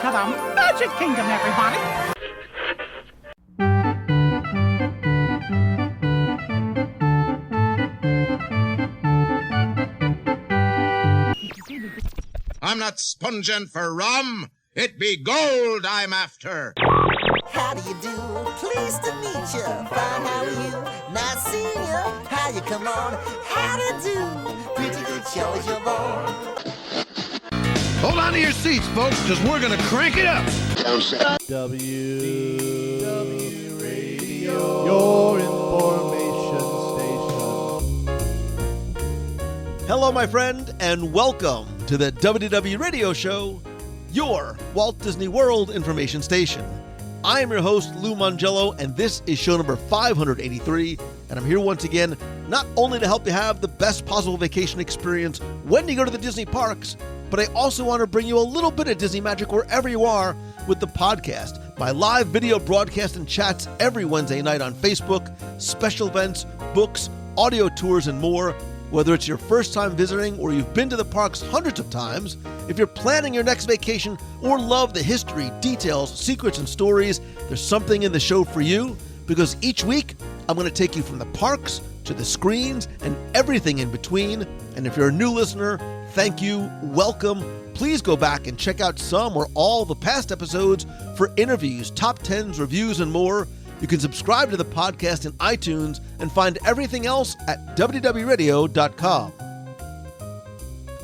to the Magic Kingdom, everybody! I'm not sponging for rum. It be gold I'm after. How do you do? Pleased to meet you. Fine, how are you? Nice seeing you. How you come on? How to do? Pretty good show as you're born. Hold on to your seats, folks, because we're going to crank it up. WDW Radio, your information station. Hello, my friend, and welcome to the WDW Radio Show, your Walt Disney World information station. I am your host, Lou Mangello, and this is show number 583, and I'm here once again not only to help you have the best possible vacation experience when you go to the Disney parks, but I also want to bring you a little bit of Disney magic wherever you are with the podcast, my live video broadcast and chats every Wednesday night on Facebook, special events, books, audio tours, and more. Whether it's your first time visiting or you've been to the parks hundreds of times, if you're planning your next vacation or love the history, details, secrets, and stories, there's something in the show for you, because each week I'm going to take you from the parks to the screens and everything in between. And if you're a new listener, thank you, welcome. Please go back and check out some or all the past episodes for interviews, top 10s, reviews, and more. You can subscribe to the podcast in iTunes and find everything else at wdwradio.com.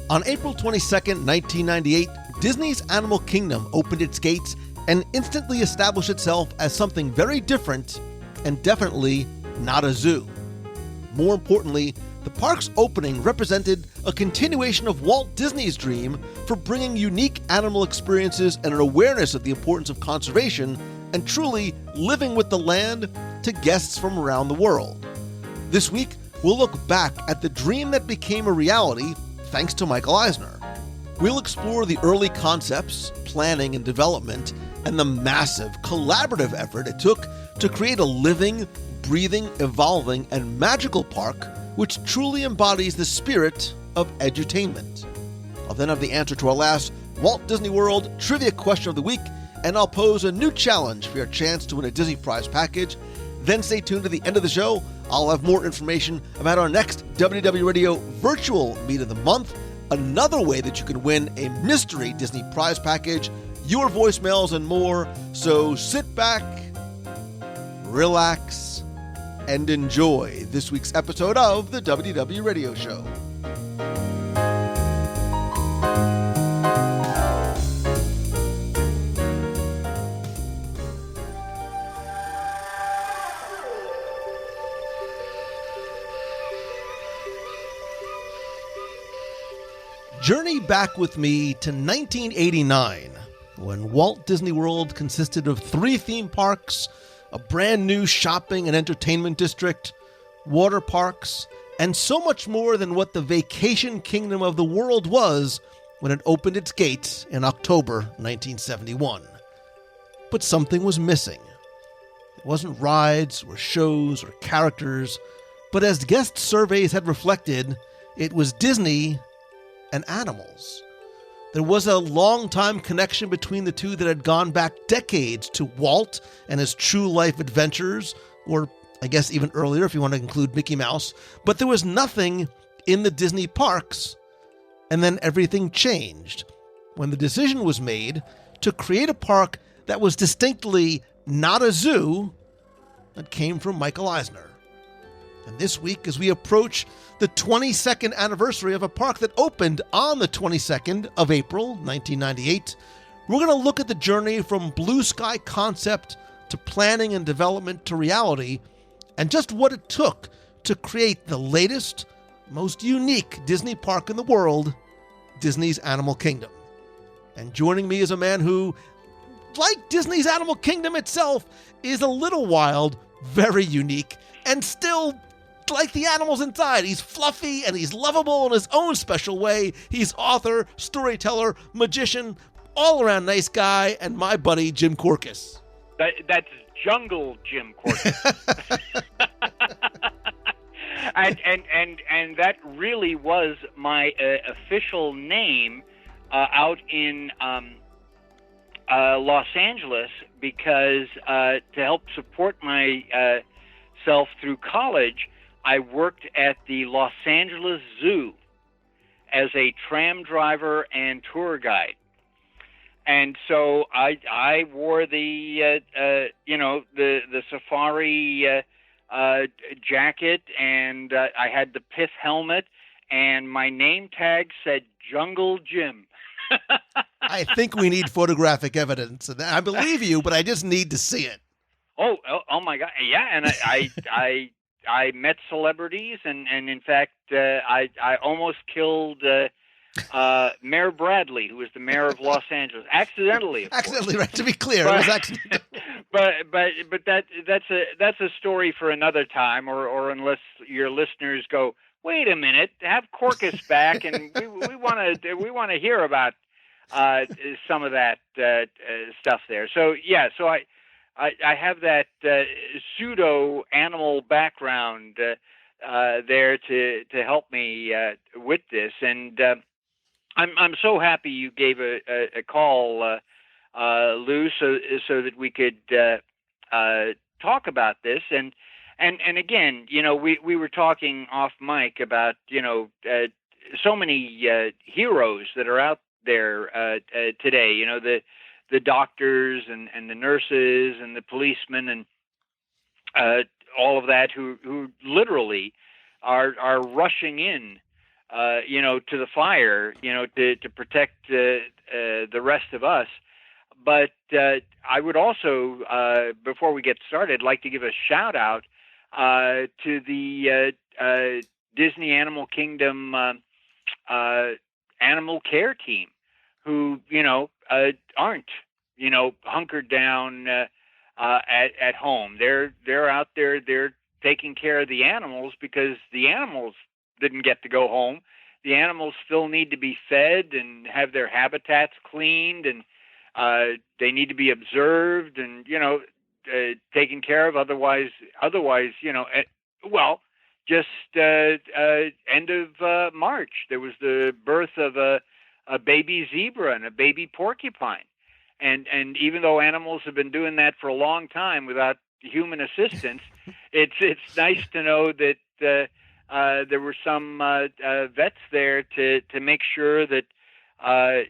On April 22nd, 1998, Disney's Animal Kingdom opened its gates and instantly established itself as something very different and definitely not a zoo. More importantly, the park's opening represented a continuation of Walt Disney's dream for bringing unique animal experiences and an awareness of the importance of conservation and truly living with the land to guests from around the world. This week, we'll look back at the dream that became a reality thanks to Michael Eisner. We'll explore the early concepts, planning, and development, and the massive collaborative effort it took to create a living, breathing, evolving, and magical park which truly embodies the spirit of edutainment. I'll then have the answer to our last Walt Disney World Trivia Question of the Week, and I'll pose a new challenge for your chance to win a Disney Prize package. Then stay tuned to the end of the show. I'll have more information about our next WDW Radio Virtual Meet of the Month, another way that you can win a mystery Disney Prize package, your voicemails, and more. So sit back, relax, and enjoy this week's episode of the WDW Radio Show. Journey back with me to 1989, when Walt Disney World consisted of 3 theme parks, a brand new shopping and entertainment district, water parks, and so much more than what the vacation kingdom of the world was when it opened its gates in October 1971. But something was missing. It wasn't rides or shows or characters, but as guest surveys had reflected, it was Disney and animals. There was a long-time connection between the two that had gone back decades to Walt and his true life adventures, or I guess even earlier if you want to include Mickey Mouse, but there was nothing in the Disney parks, and then everything changed when the decision was made to create a park that was distinctly not a zoo that came from Michael Eisner. And this week, as we approach the 22nd anniversary of a park that opened on the 22nd of April, 1998, we're going to look at the journey from blue sky concept to planning and development to reality, and just what it took to create the latest, most unique Disney park in the world, Disney's Animal Kingdom. And joining me is a man who, like Disney's Animal Kingdom itself, is a little wild, very unique, and still like the animals inside. He's fluffy and he's lovable in his own special way. He's author, storyteller, magician, all-around nice guy, and my buddy Jim Korkis. That's Jungle Jim Korkis. and that really was my official name out in Los Angeles because to help support myself through college, I worked at the Los Angeles Zoo as a tram driver and tour guide. And so I wore the the safari jacket, and I had the pith helmet, and my name tag said Jungle Jim. I think we need photographic evidence. And I believe you, but I just need to see it. Oh my God. Yeah. And I met celebrities, and in fact, I almost killed Mayor Bradley, who was the mayor of Los Angeles, accidentally. Of Accidentally, course. right? To be clear, But- it was accidental. But that's a story for another time, or unless your listeners go, wait a minute, have Corcus back, and we want to hear about some of that stuff there. So yeah, so I have that pseudo animal background there to help me with this, and I'm so happy you gave a call, Lou, so that we could talk about this. And again, we were talking off mic about so many heroes that are out there today. The doctors and the nurses and the policemen and all of that who literally are rushing in to the fire to protect the rest of us. But I would also, before we get started, like to give a shout out to the Disney Animal Kingdom animal care team, who aren't hunkered down at home. They're out there. They're taking care of the animals because the animals didn't get to go home. The animals still need to be fed and have their habitats cleaned, and they need to be observed and taken care of. Otherwise, just end of March, there was the birth of a baby zebra and a baby porcupine, and even though animals have been doing that for a long time without human assistance, it's nice to know that there were some vets there to make sure that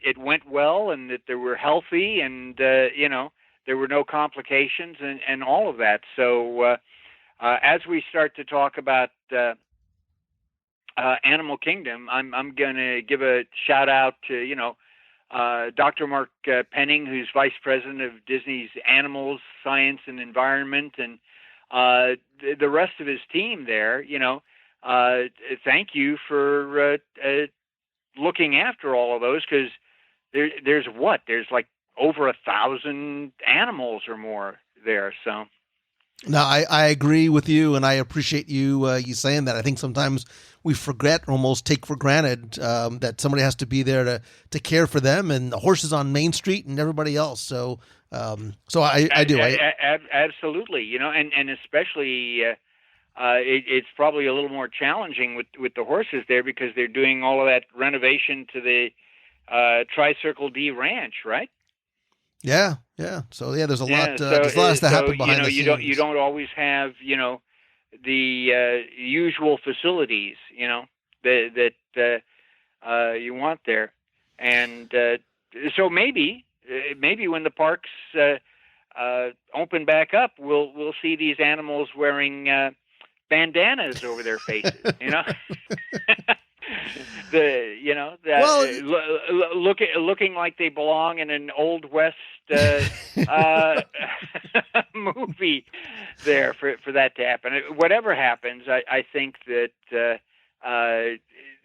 it went well and that they were healthy and there were no complications and all of that. So as we start to talk about Animal Kingdom, I'm going to give a shout out to Dr. Mark Penning, who's Vice President of Disney's Animals, Science, and Environment, and the rest of his team there. Thank you for looking after all of those, because there's like over 1,000 animals or more there. So. No, I agree with you, and I appreciate you saying that. I think sometimes we forget, or almost take for granted, that somebody has to be there to care for them, and the horses on Main Street and everybody else. So, I do. Absolutely, and especially it's probably a little more challenging with the horses there because they're doing all of that renovation to the Tri-Circle D Ranch, right? Yeah. So there's a lot. There's a lot to happen behind the scenes. You don't always have the usual facilities that you want there, and so maybe when the parks open back up, we'll see these animals wearing bandanas over their faces. Looking like they belong in an Old West movie there for that to happen. Whatever happens, I think that the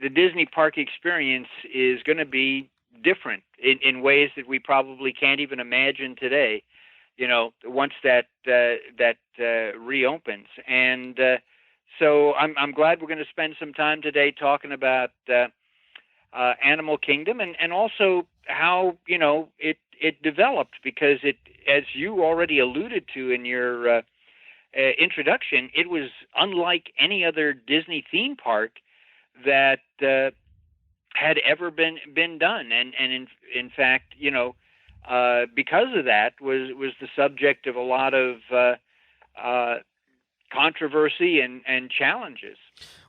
Disney park experience is going to be different in ways that we probably can't even imagine today. Once that reopens, and so I'm glad we're going to spend some time today talking about Animal Kingdom and also how it developed, because it, as you already alluded to in your introduction, it was unlike any other Disney theme park that had ever been done, and in fact because of that, was the subject of a lot of controversy and challenges.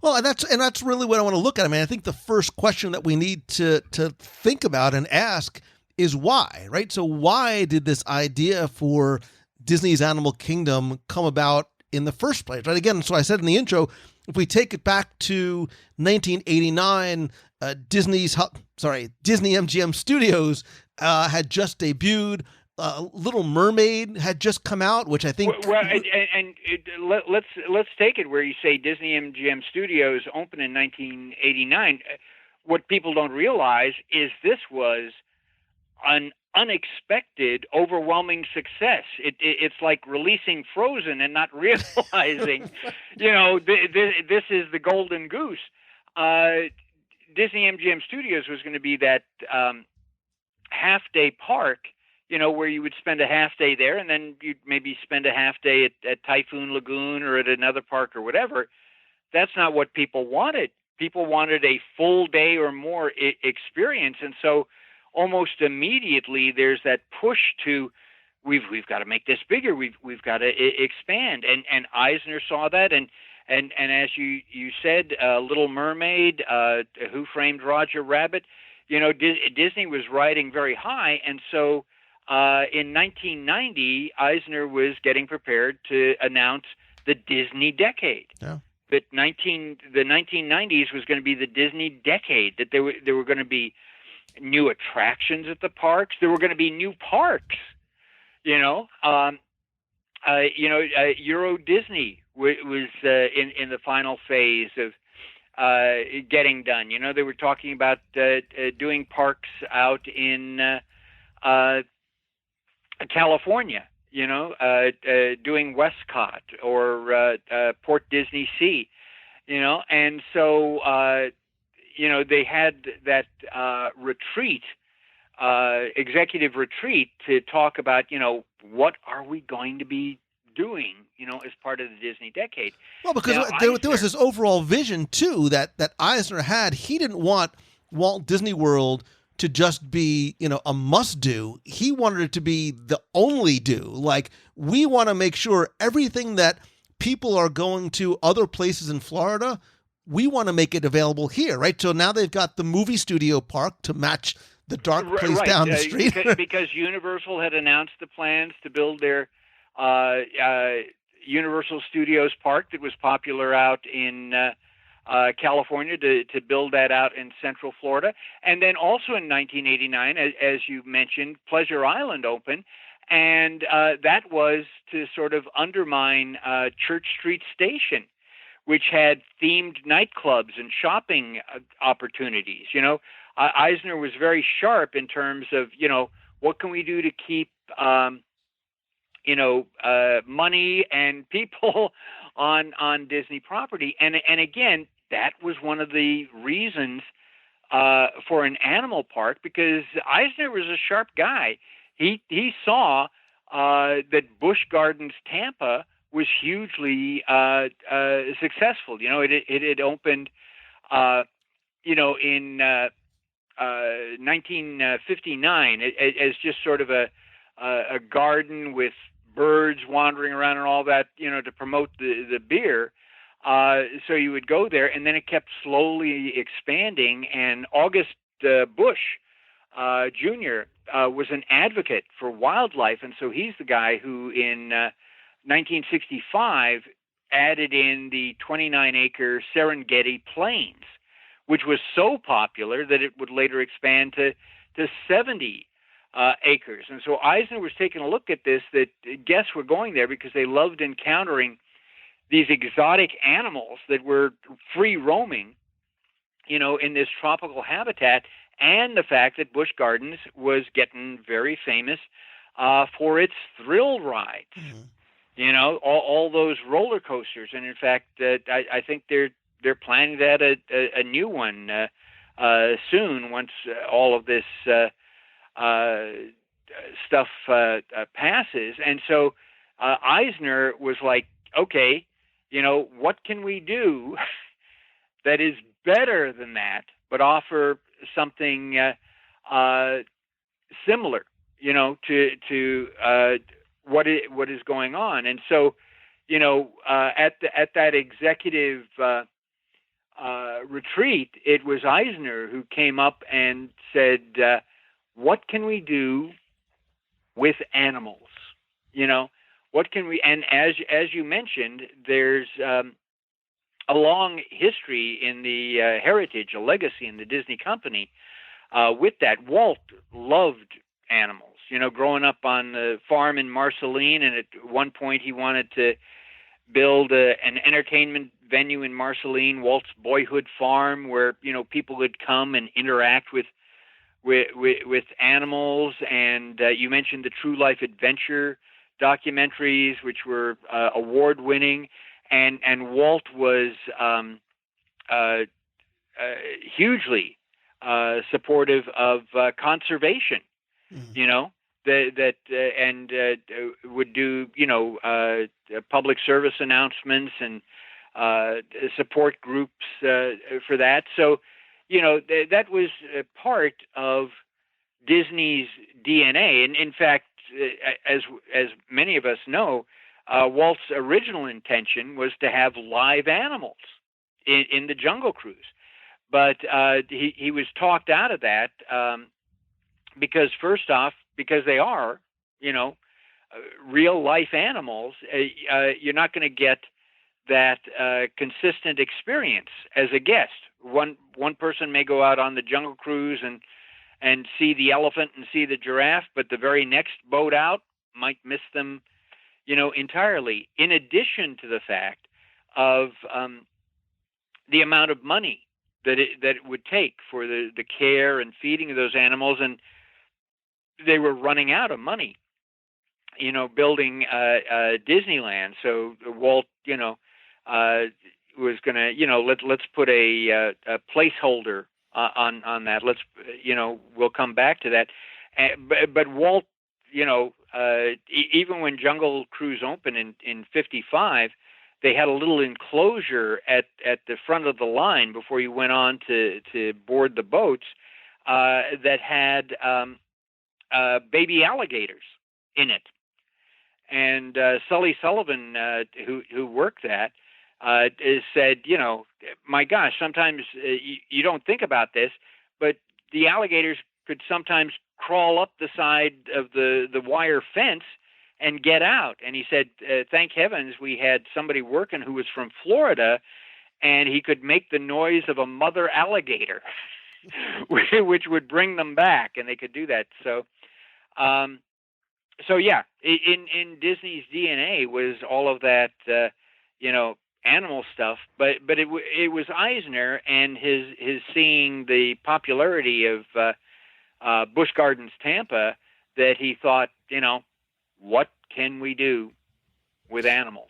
Well, and that's really what I want to look at. I mean, I think the first question that we need to think about and ask is why, right? So why did this idea for Disney's Animal Kingdom come about in the first place, right? Again, so I said in the intro, if we take it back to 1989, Disney MGM Studios had just debuted. Little Mermaid had just come out, which I think. Let's take it where you say Disney MGM Studios opened in 1989. What people don't realize is this was an unexpected, overwhelming success. It's like releasing Frozen and not realizing, this is the golden goose. Disney MGM Studios was going to be that half-day park, where you would spend a half day there, and then you'd maybe spend a half day at Typhoon Lagoon or at another park or whatever. That's not what people wanted. People wanted a full day or more experience, and so almost immediately there's that push to we've got to make this bigger. We've got to expand, and Eisner saw that, and as you said, Little Mermaid, Who Framed Roger Rabbit. Disney was riding very high, and so. In 1990, Eisner was getting prepared to announce the Disney decade. Yeah. That the 1990s was going to be the Disney decade. That there were going to be new attractions at the parks. There were going to be new parks. Euro Disney was in the final phase of getting done. They were talking about doing parks out in California, doing Westcott or Port Disney Sea, and so they had that retreat, executive retreat, to talk about what are we going to be doing, as part of the Disney decade. Well, because there was this overall vision too that Eisner had. He didn't want Walt Disney World to just be, a must-do. He wanted it to be the only do. Like, we want to make sure everything that people are going to other places in Florida, we want to make it available here, right? So now they've got the movie studio park to match the dark place down the street. Because Universal had announced the plans to build their Universal Studios park that was popular out in California, to build that out in Central Florida. And then also in 1989, as you mentioned, Pleasure Island opened, and that was to sort of undermine Church Street Station, which had themed nightclubs and shopping opportunities. Eisner was very sharp in terms of, what can we do to keep, money and people on Disney property. And again, that was one of the reasons for an animal park, because Eisner was a sharp guy. He saw that Busch Gardens Tampa was hugely successful. It had opened, in 1959 as just sort of a garden with birds wandering around and all that, to promote the beer. So you would go there, and then it kept slowly expanding. And August Busch Jr. Was an advocate for wildlife, and so he's the guy who in 1965 added in the 29-acre Serengeti Plains, which was so popular that it would later expand to 70 acres. And so Eisner was taking a look at this, that guests were going there because they loved encountering these exotic animals that were free roaming, in this tropical habitat, and the fact that Busch Gardens was getting very famous for its thrill rides. Mm-hmm. All those roller coasters, and in fact, I think they're planning to add a new one soon once all of this stuff passes. And so Eisner was like, okay, what can we do that is better than that, but offer something similar, to what is going on. And so, at that executive retreat, it was Eisner who came up and said, "What can we do with animals? What can we?" And as you mentioned, there's a long history in the heritage, a legacy in the Disney company with that. Walt loved animals. Growing up on the farm in Marceline, and at one point he wanted to build an entertainment venue in Marceline, Walt's Boyhood Farm, where people would come and interact with animals. And you mentioned the True Life Adventure documentaries, which were award-winning, and Walt was hugely supportive of conservation. Mm-hmm. And would do public service announcements and support groups for that. So that was part of Disney's DNA. And in fact, as many of us know, Walt's original intention was to have live animals in the Jungle Cruise, but he was talked out of that because, first off, because they are, real life animals, you're not going to get that consistent experience as a guest. One person may go out on the Jungle Cruise and see the elephant and see the giraffe, but the very next boat out might miss them, entirely. In addition to the fact of the amount of money that it would take for the care and feeding of those animals, and they were running out of money, building Disneyland. So Walt, was going to, let's put a placeholder on that. Let's, we'll come back to that. But Walt, even when Jungle Cruise opened in 55, they had a little enclosure at the front of the line before you went on to board the boats that had baby alligators in it. And Sully Sullivan, who worked that, said, my gosh, sometimes you don't think about this, but the alligators could sometimes crawl up the side of the wire fence and get out. And he said, thank heavens we had somebody working who was from Florida, and he could make the noise of a mother alligator, which would bring them back, and they could do that. So yeah, in Disney's DNA was all of that, animal stuff. But it was Eisner and his seeing the popularity of Busch Gardens Tampa that he thought, what can we do with animals?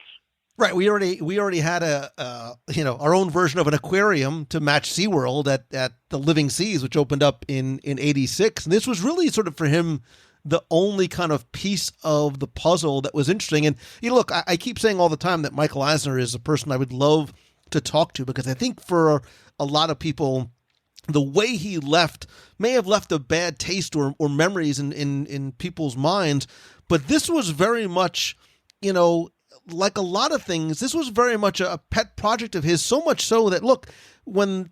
Right. We already had our own version of an aquarium to match SeaWorld at the Living Seas, which opened up in 86. And this was really sort of for him the only kind of piece of the puzzle that was interesting. And look, I keep saying all the time that Michael Eisner is a person I would love to talk to, because I think for a lot of people, the way he left may have left a bad taste or memories in people's minds. But this was very much, like a lot of things, this was very much a pet project of his, so much so that, look, when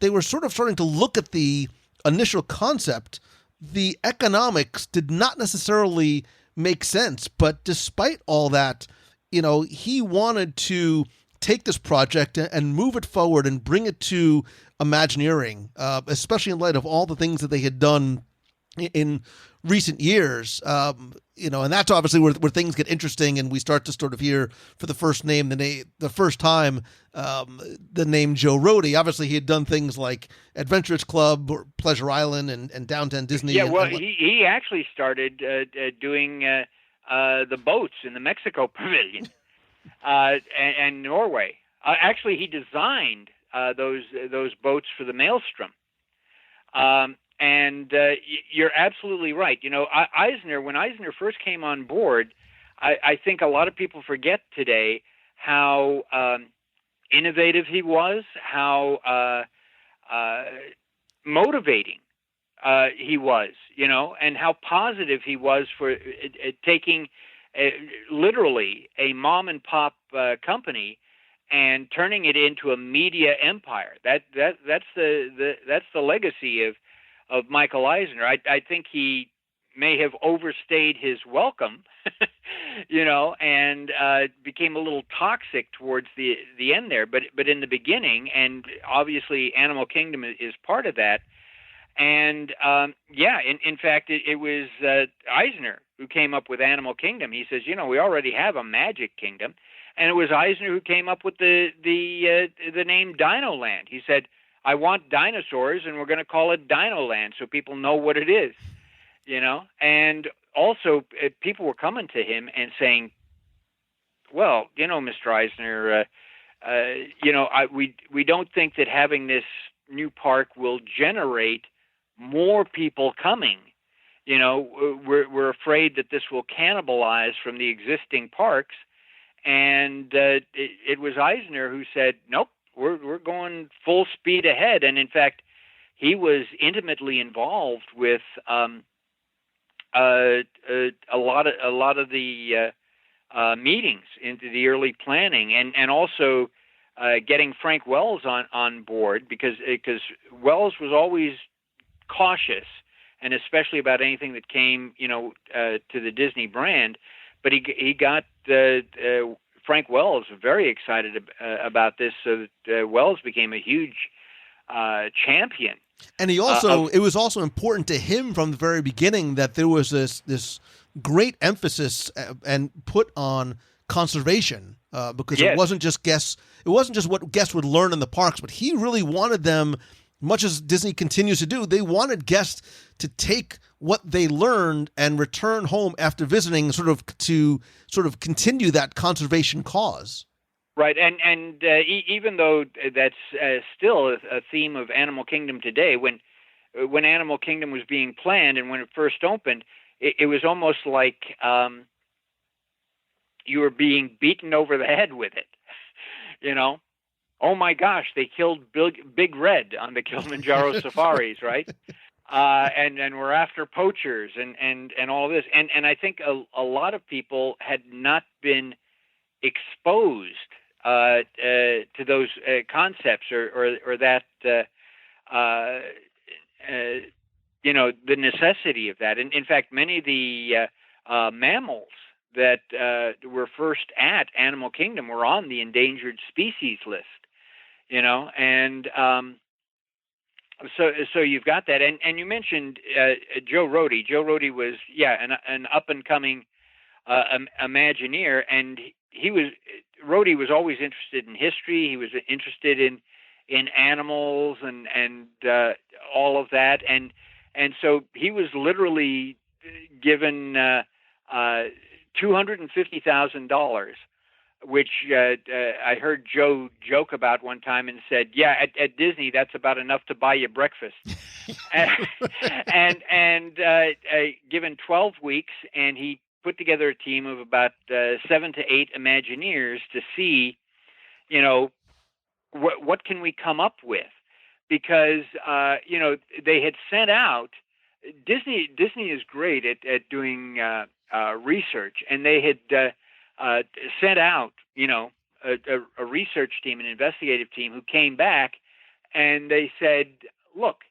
they were sort of starting to look at the initial concept, the economics did not necessarily make sense. But despite all that, he wanted to take this project and move it forward and bring it to Imagineering, especially in light of all the things that they had done in recent years, and that's obviously where things get interesting, and we start to sort of hear for the first time the name Joe Rohde. Obviously, he had done things like Adventurers Club or Pleasure Island and Downtown Disney. Yeah, he actually started doing the boats in the Mexico Pavilion and Norway. Actually, he designed those boats for the Maelstrom. And you're absolutely right. Eisner, when Eisner first came on board, I think a lot of people forget today how innovative he was, how motivating he was, and how positive he was for taking literally a mom and pop company and turning it into a media empire. That's the legacy of Michael Eisner. I think he may have overstayed his welcome, and became a little toxic towards the end there. But in the beginning, and obviously Animal Kingdom is part of that. And in fact, it was Eisner who came up with Animal Kingdom. He says, we already have a Magic Kingdom, and it was Eisner who came up with the name Dino Land. He said, I want dinosaurs, and we're going to call it Dino Land so people know what it is. And also people were coming to him and saying, well, Mr. Eisner, we don't think that having this new park will generate more people coming. We're afraid that this will cannibalize from the existing parks. And it was Eisner who said, nope, we're going full speed ahead. And in fact, he was intimately involved with a lot of the meetings into the early planning, and also getting Frank Wells on board, because Wells was always cautious, and especially about anything that came to the Disney brand. But he got Frank Wells very excited about this, so that Wells became a huge champion. And he also, it was also important to him from the very beginning that there was this great emphasis and put on conservation, because it wasn't just what guests would learn in the parks, but he really wanted them, much as Disney continues to do, they wanted guests to take what they learned and return home after visiting, to continue that conservation cause. Right, and even though that's still a theme of Animal Kingdom today, when Animal Kingdom was being planned and when it first opened, it was almost like you were being beaten over the head with it. Oh my gosh, they killed Big Red on the Kilimanjaro safaris, right? And we're after poachers and all this, and I think a lot of people had not been exposed to those concepts or that the necessity of that. And in fact, many of the mammals that were first at Animal Kingdom were on the endangered species list. And so you've got that, and you mentioned Joe Rohde. Joe Rohde was an up and coming Imagineer, and Rohde was always interested in history. He was interested in animals and all of that, and so he was literally given $250,000. Which I heard Joe joke about one time and said, at Disney, that's about enough to buy you breakfast. and given 12 weeks, and he put together a team of about 7 to 8 Imagineers to see, what can we come up with? Because, they had sent out, Disney is great at doing research, and they had sent out, a research team, an investigative team, who came back and they said, look,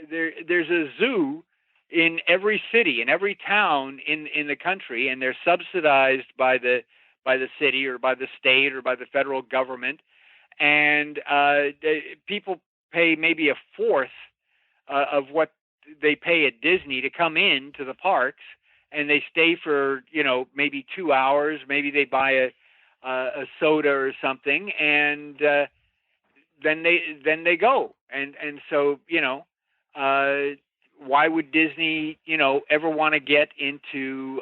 there's a zoo in every city, in every town in the country, and they're subsidized by the city or by the state or by the federal government, and people pay maybe a fourth of what they pay at Disney to come in to the parks. And they stay for, maybe 2 hours. Maybe they buy a soda or something, and then they go. And so why would Disney ever want to get into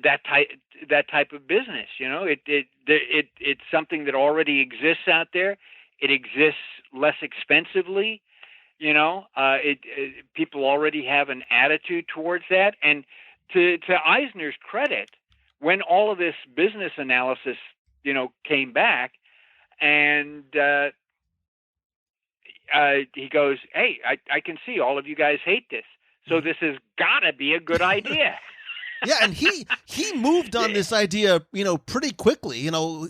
that type of business? It's something that already exists out there. It exists less expensively. People already have an attitude towards that. And to Eisner's credit, when all of this business analysis, came back, and he goes, "Hey, I can see all of you guys hate this, so this has got to be a good idea." Yeah, and he moved on this idea, pretty quickly.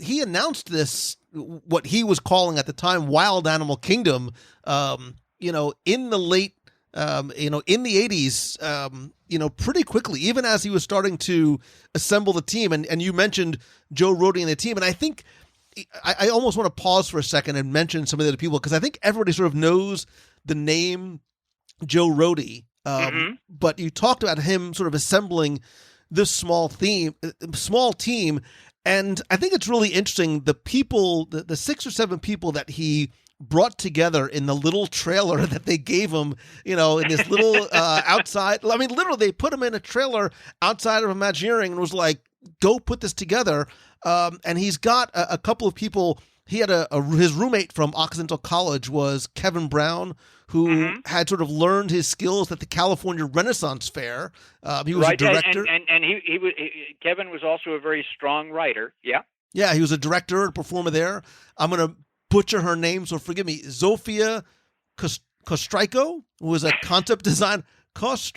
He announced this, what he was calling at the time Wild Animal Kingdom, in the late, in the 80s, pretty quickly, even as he was starting to assemble the team. And you mentioned Joe Rohde and the team, and I think I almost want to pause for a second and mention some of the other people, because I think everybody sort of knows the name Joe Rohde. But you talked about him sort of assembling this small team, and I think it's really interesting. The people, the 6 or 7 people that he brought together in the little trailer that they gave him, in this little outside. I mean, literally, they put him in a trailer outside of Imagineering and was like, "Go put this together." And he's got a couple of people. He had his roommate from Occidental College was Kevin Brown, who had sort of learned his skills at the California Renaissance Fair. He was a director, and Kevin was also a very strong writer. Yeah, he was a director and performer there. I'm gonna butcher her name, so forgive me. Zofia Kostriko, who was a concept design. Close.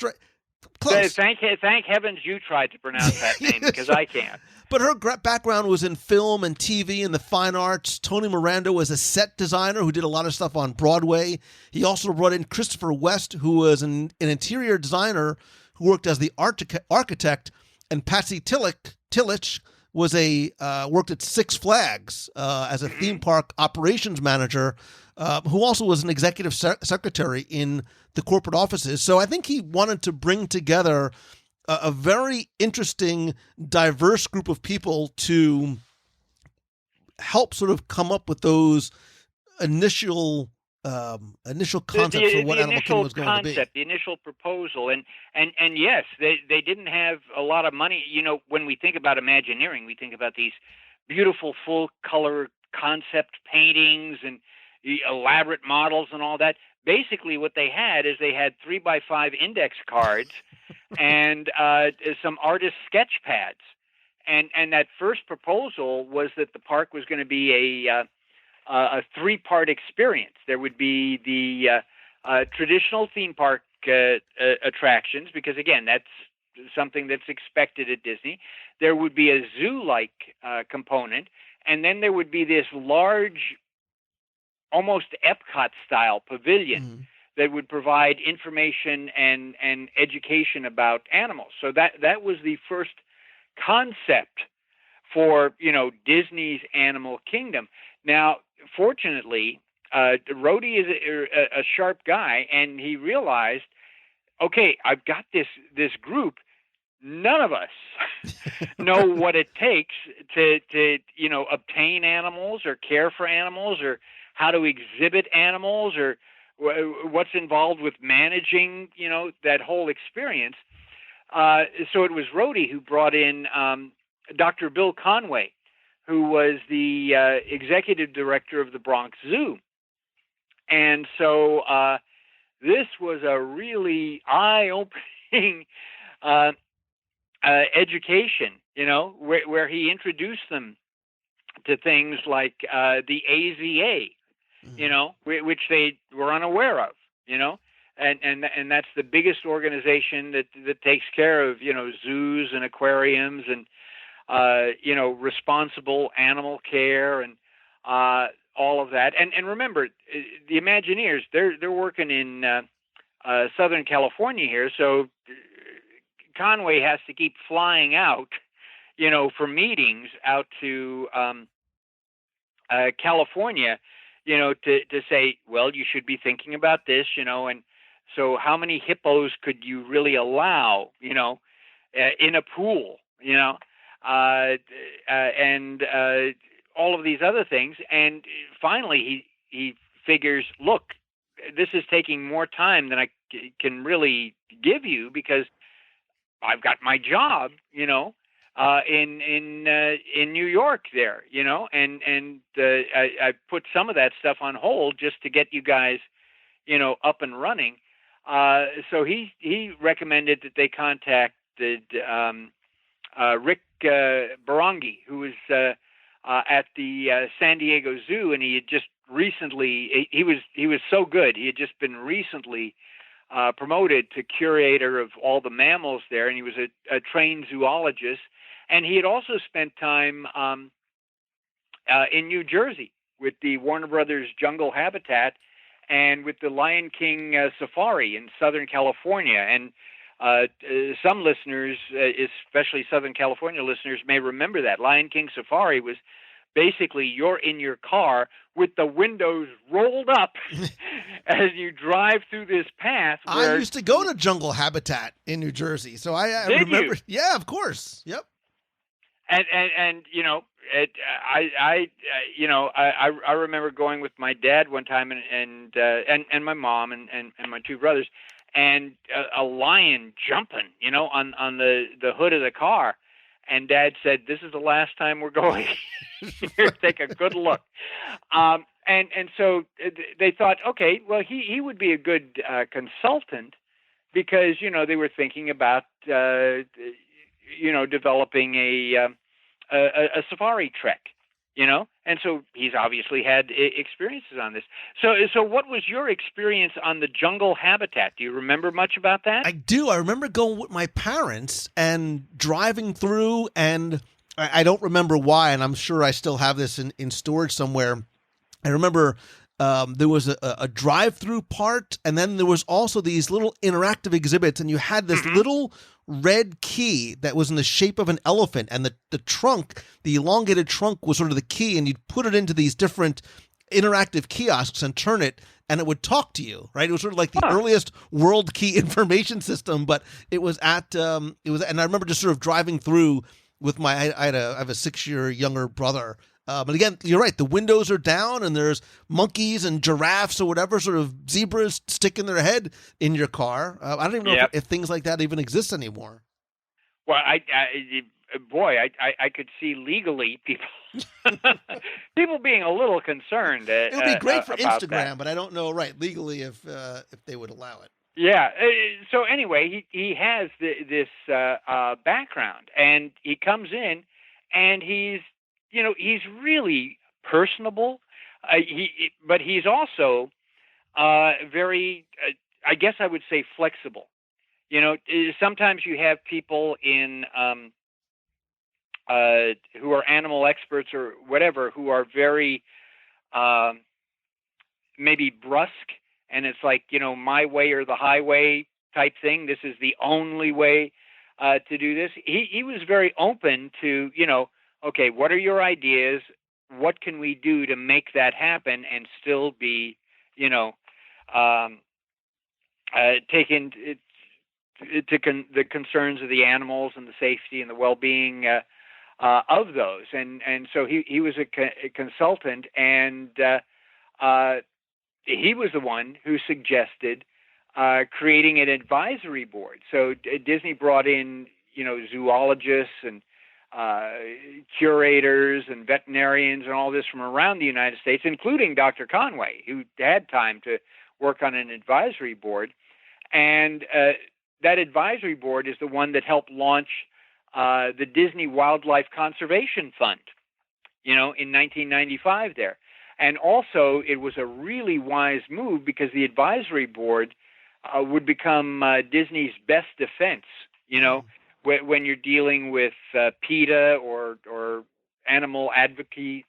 Thank heavens you tried to pronounce that name, because I can't. But her background was in film and TV and the fine arts. Tony Miranda was a set designer who did a lot of stuff on Broadway. He also brought in Christopher West, who was an interior designer who worked as the architect, and Patsy Tillich was worked at Six Flags as a theme park operations manager, who also was an executive secretary in the corporate offices. So I think he wanted to bring together a very interesting, diverse group of people to help sort of come up with those initial concepts for what Animal Kingdom was going to be. The initial proposal, and yes, they didn't have a lot of money. When we think about Imagineering, we think about these beautiful full color concept paintings and elaborate models and all that. Basically, what they had is they had 3x5 index cards and some artist sketch pads, and that first proposal was that the park was going to be a 3-part experience. There would be the traditional theme park attractions, because again, that's something that's expected at Disney. There would be a zoo-like component, and then there would be this large, almost Epcot-style pavilion that would provide information and education about animals. So that was the first concept for Disney's Animal Kingdom. Now, fortunately, Rohde is a sharp guy, and he realized, okay, I've got this group. None of us know what it takes to obtain animals or care for animals, or how to exhibit animals, or what's involved with managing, that whole experience. So it was Rohde who brought in Dr. Bill Conway, who was the executive director of the Bronx Zoo. And so this was a really eye-opening education, where he introduced them to things like the AZA, which they were unaware of, and that's the biggest organization that takes care of, zoos and aquariums and, responsible animal care and all of that. And remember, the Imagineers, they're working in Southern California here, so Conway has to keep flying out, for meetings out to California, to say, well, you should be thinking about this, and so how many hippos could you really allow, in a pool, and all of these other things. And finally, he figures, look, this is taking more time than I can really give you, because I've got my job, in New York there, and I put some of that stuff on hold just to get you guys, up and running. So he recommended that they contacted Rick Barangi, who was at the San Diego Zoo, and he had just recently, he was so good. He had just been recently promoted to curator of all the mammals there, and he was a trained zoologist. And he had also spent time in New Jersey with the Warner Brothers Jungle Habitat and with the Lion King Safari in Southern California. And some listeners, especially Southern California listeners, may remember that. Lion King Safari was basically you're in your car with the windows rolled up as you drive through this path. I used to go to Jungle Habitat in New Jersey, so I remember. You? Yeah, of course. Yep. And you know, I remember going with my dad one time and my mom and my two brothers, and a lion jumping, you know, on the hood of the car. And Dad said, "This is the last time we're going here. Take a good look." And so they thought, okay, well, he would be a good consultant, because, you know, they were thinking about developing a safari trek, you know, and so he's obviously had experiences on this. So what was your experience on the Jungle Habitat? Do you remember much about that? I do. I remember going with my parents and driving through, and I don't remember why, and I'm sure I still have this in storage somewhere. I remember there was a drive-through part, and then there was also these little interactive exhibits, and you had this little red key that was in the shape of an elephant, and the trunk, the elongated trunk, was sort of the key, and you'd put it into these different interactive kiosks and turn it, and it would talk to you, right? It was sort of like the earliest world key information system, but it was and I remember just sort of driving through with I have a 6-year younger brother. But again, you're right. The windows are down, and there's monkeys and giraffes or whatever sort of zebras sticking their head in your car. I don't even know if things like that even exist anymore. Well, I could see legally people being a little concerned. It would be great for Instagram, that. but I don't know legally if they would allow it. Yeah. So anyway, he has this background, and he comes in, and he's really personable. But he's also very, I guess I would say, flexible. You know, sometimes you have people in who are animal experts or whatever, who are very maybe brusque, and it's like, you know, my way or the highway type thing. This is the only way to do this. He was very open to, you know, okay, what are your ideas? What can we do to make that happen and still be, you know, taken to the concerns of the animals and the safety and the well-being of those. And so he was a consultant, and he was the one who suggested creating an advisory board. So Disney brought in, you know, zoologists and curators and veterinarians and all this from around the United States, including Dr. Conway, who had time to work on an advisory board. And that advisory board is the one that helped launch the Disney Wildlife Conservation Fund, you know, in 1995 there. And also, it was a really wise move, because the advisory board would become Disney's best defense, you know, when you're dealing with PETA or animal advocacy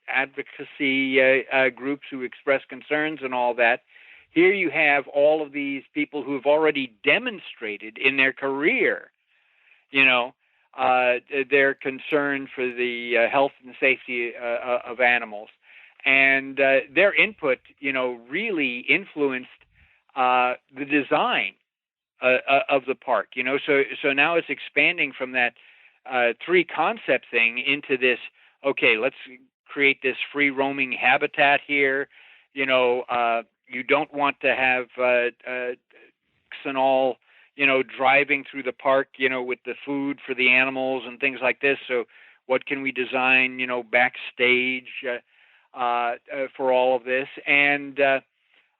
groups who express concerns and all that. Here you have all of these people who have already demonstrated in their career, you know, their concern for the health and safety of animals. And their input, you know, really influenced the design of the park, you know. So now it's expanding from that 3 concept thing into this, okay, let's create this free roaming habitat here. You know, you don't want to have and all, you know, driving through the park, you know, with the food for the animals and things like this. So what can we design, you know, backstage for all of this? And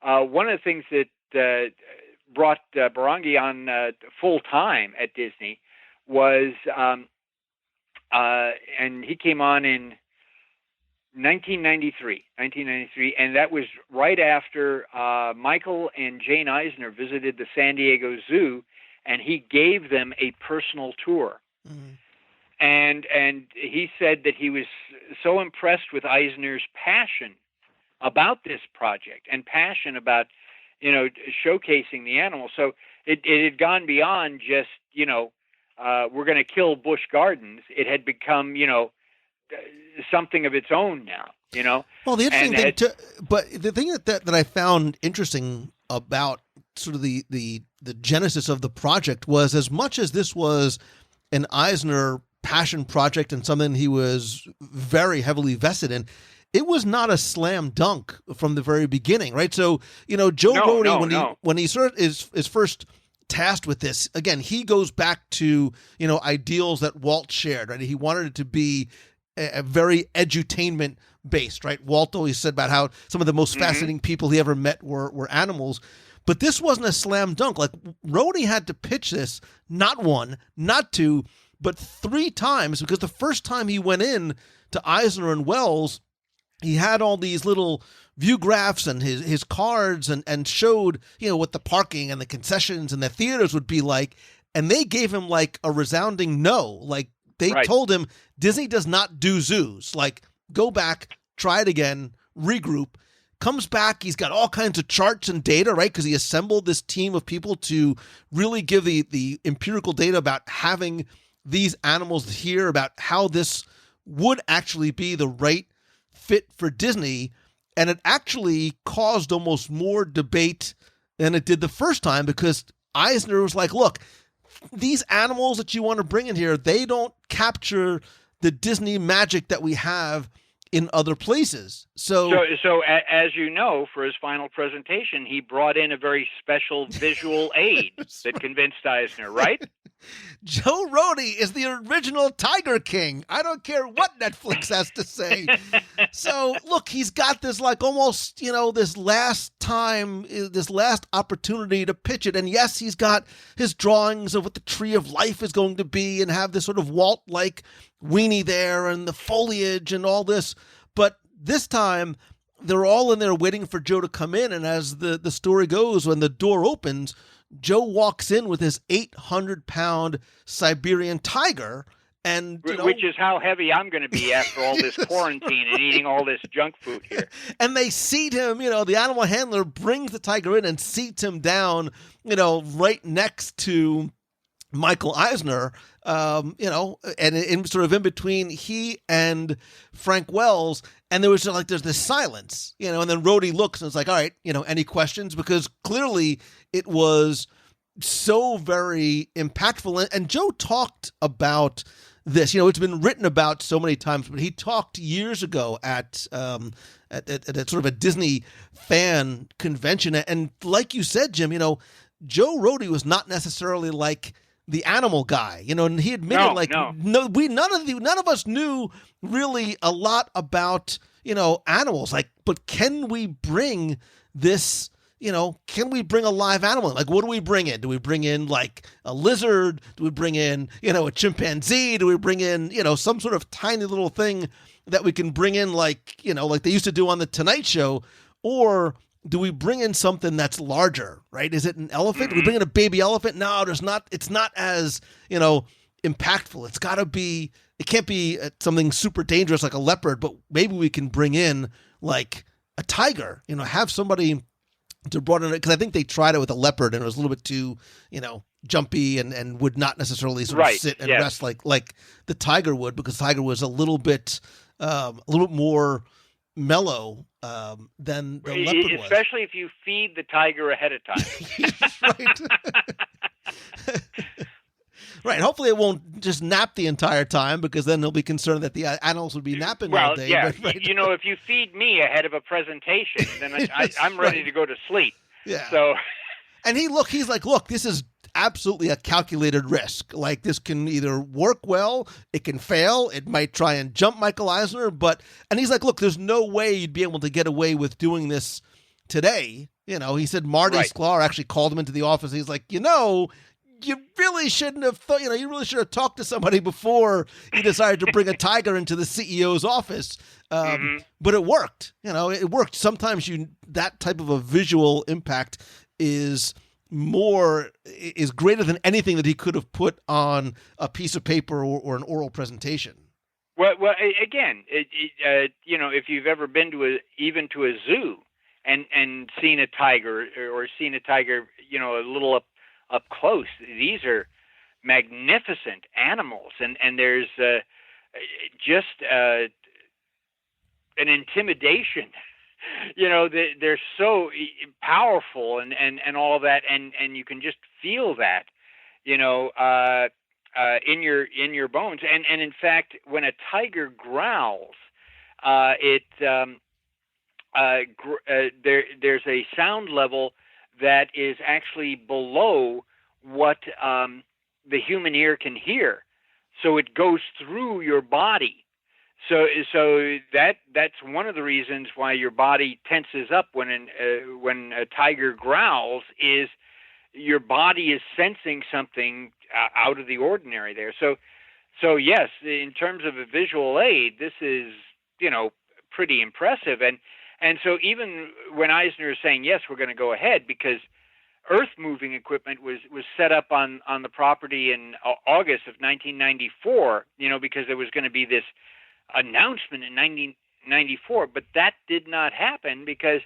one of the things that brought Barangi on full time at Disney was, and he came on in 1993, and that was right after Michael and Jane Eisner visited the San Diego Zoo, and he gave them a personal tour. Mm-hmm. And he said that he was so impressed with Eisner's passion about this project and passion about, showcasing the animals. So it had gone beyond just, we're going to kill Busch Gardens. It had become, something of its own now, Well, the interesting thing, but the thing that I found interesting about sort of the genesis of the project was, as much as this was an Eisner passion project and something he was very heavily vested in, it was not a slam dunk from the very beginning, right? So, Joe Rohde, when he sort of is first tasked with this, again, he goes back to, ideals that Walt shared, right? He wanted it to be a very edutainment based, right? Walt always said about how some of the most fascinating people he ever met were animals. But this wasn't a slam dunk. Like, Rohde had to pitch this not one, not two, but 3 times, because the first time he went in to Eisner and Wells, he had all these little view graphs and his cards and showed, what the parking and the concessions and the theaters would be like. And they gave him like a resounding no. Like, they told him, Disney does not do zoos. Like, go back, try it again, regroup. Comes back, he's got all kinds of charts and data, right? Because he assembled this team of people to really give the empirical data about having these animals here, about how this would actually be the right fit for Disney. And it actually caused almost more debate than it did the first time, because Eisner was like, look, these animals that you want to bring in here, they don't capture the Disney magic that we have in other places. So as you know, for his final presentation, he brought in a very special visual aid that convinced Eisner, right? Joe Rohde is the original Tiger King. I don't care what Netflix has to say. So look, he's got this like almost, this last opportunity to pitch it. And yes, he's got his drawings of what the tree of life is going to be and have this sort of Walt-like weenie there and the foliage and all this. But this time they're all in there waiting for Joe to come in. And as the story goes, when the door opens, Joe walks in with his 800-pound Siberian tiger, and which is how heavy I'm going to be after all this quarantine and eating all this junk food here. And they seat him. The animal handler brings the tiger in and seats him down. Right next to Michael Eisner. And in sort of in between he and Frank Wells, and there was there's this silence, and then Rohde looks and it's like, all right, any questions? Because clearly it was so very impactful. And Joe talked about this, it's been written about so many times, but he talked years ago at a sort of a Disney fan convention. And like you said, Jim, Joe Rohde was not necessarily like the animal guy, and he admitted none of us knew really a lot about, animals. Like, but can we bring this, can we bring a live animal? Like, what do we bring in? Do we bring in like a lizard? Do we bring in, a chimpanzee? Do we bring in, some sort of tiny little thing that we can bring in like they used to do on the Tonight Show? Or do we bring in something that's larger, right? Is it an elephant? Do we bring in a baby elephant? No, it's not as, impactful. It's got to be, it can't be something super dangerous like a leopard, but maybe we can bring in like a tiger, have somebody to broaden it. Because I think they tried it with a leopard and it was a little bit too, jumpy and would not necessarily sort of sit and rest like the tiger would, because tiger was a little bit more mellow than the leopard was. Especially if you feed the tiger ahead of time. Right. Hopefully it won't just nap the entire time, because then they'll be concerned that the animals would be napping all day. Yeah. If you feed me ahead of a presentation, then I'm ready to go to sleep. Yeah. So, and he's like, look, this is absolutely a calculated risk. Like, this can either work well, it can fail, it might try and jump Michael Eisner, and he's like, look, there's no way you'd be able to get away with doing this today. He said Marty Sklar actually called him into the office. He's like, you really shouldn't have thought, you really should have talked to somebody before you decided to bring a tiger into the CEO's office. But it worked. It worked. Sometimes that type of a visual impact is greater than anything that he could have put on a piece of paper or an oral presentation. Well, again, if you've ever been to even to a zoo and seen a tiger or seen a tiger, a little up close, these are magnificent animals, and there's just an intimidation. They're so powerful and all that, and you can just feel that, in your bones. And in fact, when a tiger growls, there's a sound level that is actually below what the human ear can hear, so it goes through your body. So that's one of the reasons why your body tenses up when a tiger growls, is your body is sensing something out of the ordinary there. So yes, in terms of a visual aid, this is pretty impressive. And so even when Eisner is saying, yes, we're going to go ahead, because earth-moving equipment was set up on the property in August of 1994, because there was going to be this announcement in 1994, but that did not happen, because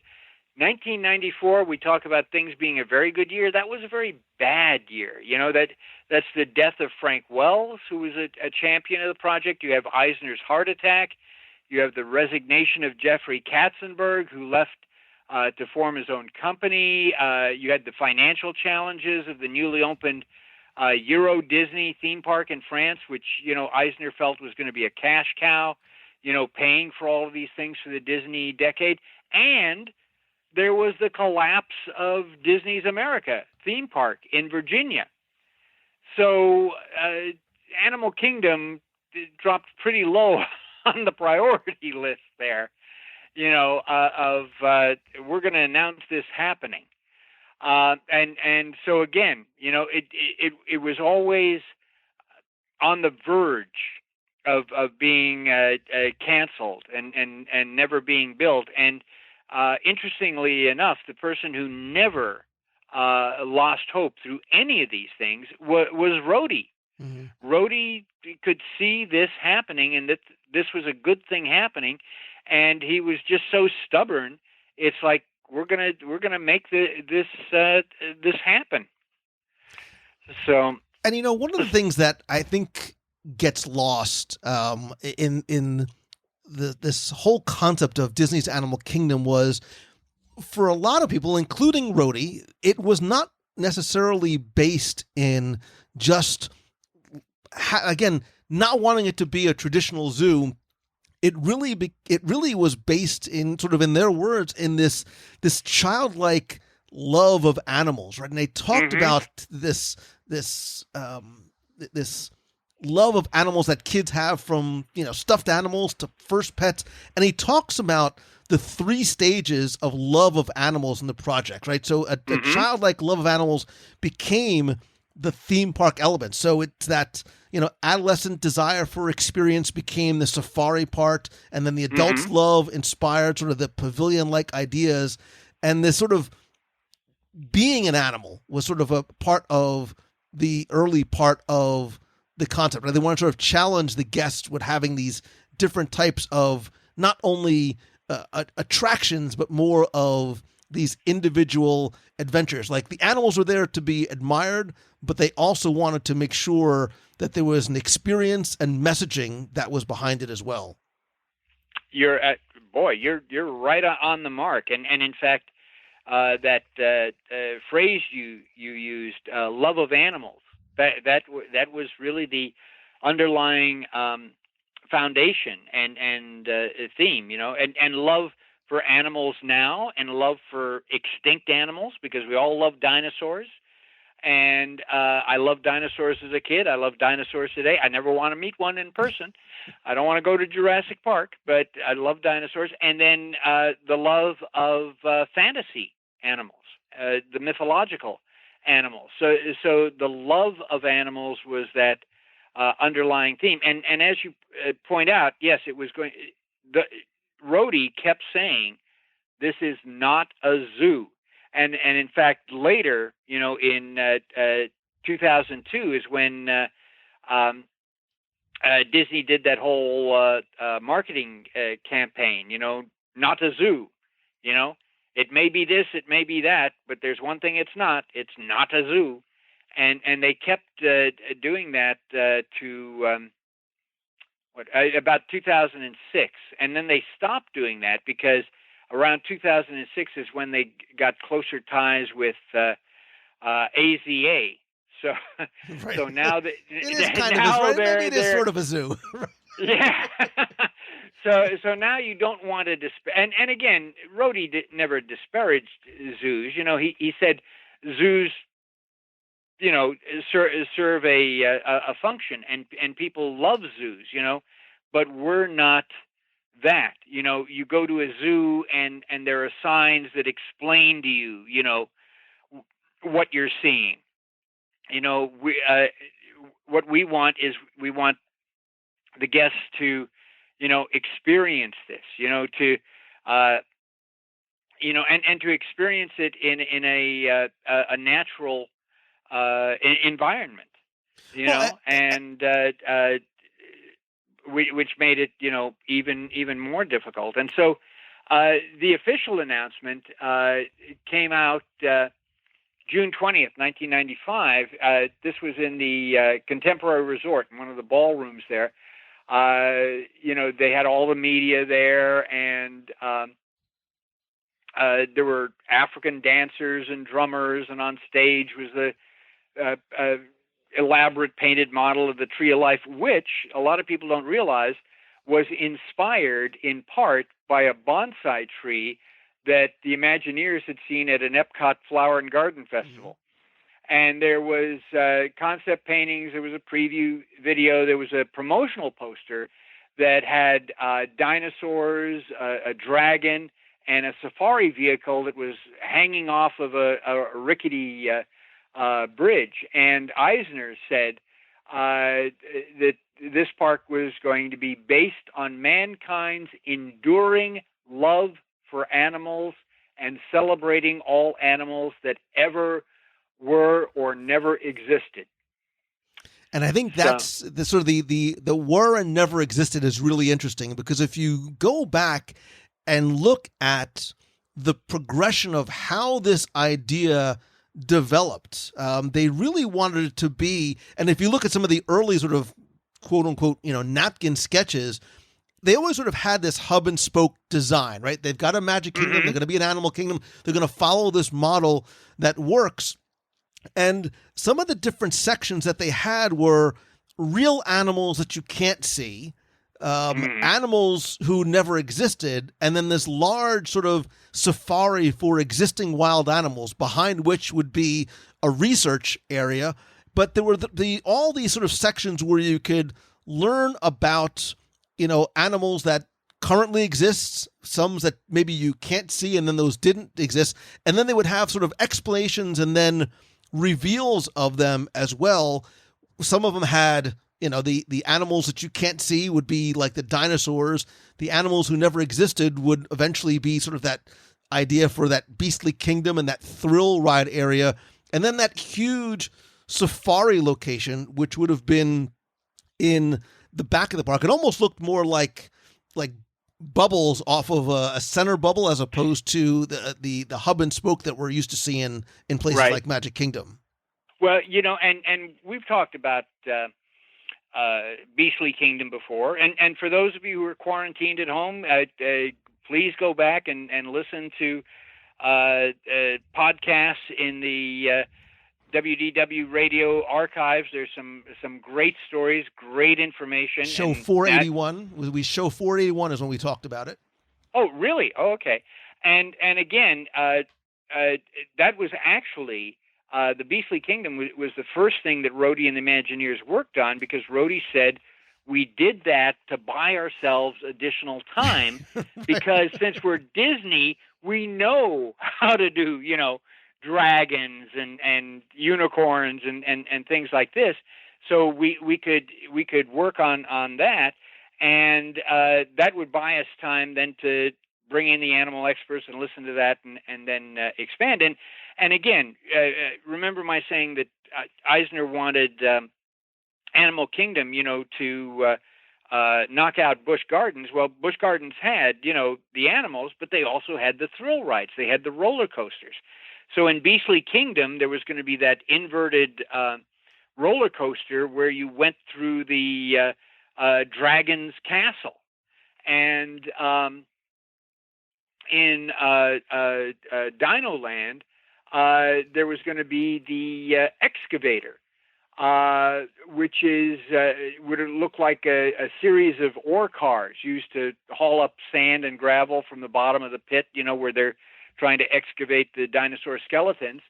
1994, we talk about things being a very good year. That was a very bad year. That's the death of Frank Wells, who was a champion of the project. You have Eisner's heart attack. You have the resignation of Jeffrey Katzenberg, who left to form his own company. You had the financial challenges of the newly opened Euro Disney theme park in France, which, Eisner felt was going to be a cash cow, paying for all of these things for the Disney decade. And there was the collapse of Disney's America theme park in Virginia. So Animal Kingdom dropped pretty low on the priority list there, we're going to announce this happening. And so again, it was always on the verge of being canceled and never being built. And interestingly enough, the person who never lost hope through any of these things was Rhodey. Mm-hmm. Rhodey could see this happening, and that this was a good thing happening, and he was just so stubborn. It's like, we're gonna make this happen. So, and one of the things that I think gets lost in this whole concept of Disney's Animal Kingdom was, for a lot of people, including Rhodey, it was not necessarily based in just again not wanting it to be a traditional zoo. It really was based in, sort of in their words, in this childlike love of animals, right? And they talked about this love of animals that kids have, from stuffed animals to first pets, and he talks about the 3 stages of love of animals in the project, right? So a childlike love of animals became the theme park element. So it's that adolescent desire for experience became the safari part, and then the adults' love inspired sort of the pavilion-like ideas, and this sort of being an animal was sort of a part of the early part of the concept. Right? They wanted to sort of challenge the guests with having these different types of not only attractions, but more of these individual adventures. Like, the animals were there to be admired, but they also wanted to make sure that there was an experience and messaging that was behind it as well. You're right on the mark, and in fact, that phrase you used, love of animals, that was really the underlying foundation and theme, and love for animals now, and love for extinct animals, because we all love dinosaurs. And I loved dinosaurs as a kid. I love dinosaurs today. I never want to meet one in person. I don't want to go to Jurassic Park, but I love dinosaurs. And then the love of fantasy animals, the mythological animals. So the love of animals was that underlying theme. And as you point out, yes, it was going. Rhodey kept saying, "This is not a zoo," and in fact later, in 2002 is when Disney did that whole marketing campaign. Not a zoo. It may be this, it may be that, but there's one thing it's not. It's not a zoo, and they kept doing that to about 2006, and then they stopped doing that because around 2006 is when they got closer ties with AZA. So, Right. so now that It is kind of a zoo. Maybe it is sort of a zoo. Yeah. So now you don't want to and again, Rhodey never disparaged zoos. He said zoos, serve a function, and people love zoos. But we're not that. You go to a zoo and there are signs that explain to you, what you're seeing. What we want is the guests to, experience this, to, and to experience it in a natural environment, which made it, even more difficult. And so the official announcement came out June 20th, 1995. This was in the Contemporary Resort, in one of the ballrooms there. They had all the media there, and there were African dancers and drummers, and on stage was the elaborate painted model of the Tree of Life, which a lot of people don't realize was inspired in part by a bonsai tree that the Imagineers had seen at an Epcot Flower and Garden Festival. And there was concept paintings, there was a preview video, there was a promotional poster that had dinosaurs, a dragon, and a safari vehicle that was hanging off of a rickety bridge. And Eisner said that this park was going to be based on mankind's enduring love for animals and celebrating all animals that ever were or never existed. And I think that's the sort of the were and never existed is really interesting, because if you go back and look at the progression of how this idea developed, they really wanted it to be, and if you look at some of the early sort of quote unquote, napkin sketches, they always sort of had this hub and spoke design, right? They've got a magic kingdom. They're going to be an animal kingdom. They're going to follow this model that works. And some of the different sections that they had were real animals that you can't see, animals who never existed, and then this large sort of safari for existing wild animals, behind which would be a research area. But there were all these sort of sections where you could learn about, animals that currently exists, some that maybe you can't see, and then those didn't exist. And then they would have sort of explanations and then reveals of them as well. Some of them had, the animals that you can't see would be like the dinosaurs. The animals who never existed would eventually be sort of that idea for that beastly kingdom and that thrill ride area. And then that huge safari location, which would have been in the back of the park. It almost looked more like bubbles off of a center bubble, as opposed to the hub and spoke that we're used to seeing in places like Magic Kingdom. Well, and we've talked about Beastly Kingdom before, and for those of you who are quarantined at home, please go back and listen to podcasts in the WDW radio archives. There's some great stories, great information. Show 481. Show 481 is when we talked about it. Oh, really? Oh, okay. And again, that was actually the Beastly Kingdom was the first thing that Rhodey and the Imagineers worked on, because Rhodey said, we did that to buy ourselves additional time, because since we're Disney, we know how to do, dragons and unicorns and things like this. So we could work on that, and that would buy us time then to bring in the animal experts and listen to that and then expand. And again, remember my saying that Eisner wanted Animal Kingdom, to knock out Busch Gardens. Well, Busch Gardens had, the animals, but they also had the thrill rides. They had the roller coasters. So in Beastly Kingdom, there was going to be that inverted roller coaster where you went through the dragon's castle. And in Dino Land, there was going to be the excavator, which is would look like a series of ore cars used to haul up sand and gravel from the bottom of the pit, where they're trying to excavate the dinosaur skeletons.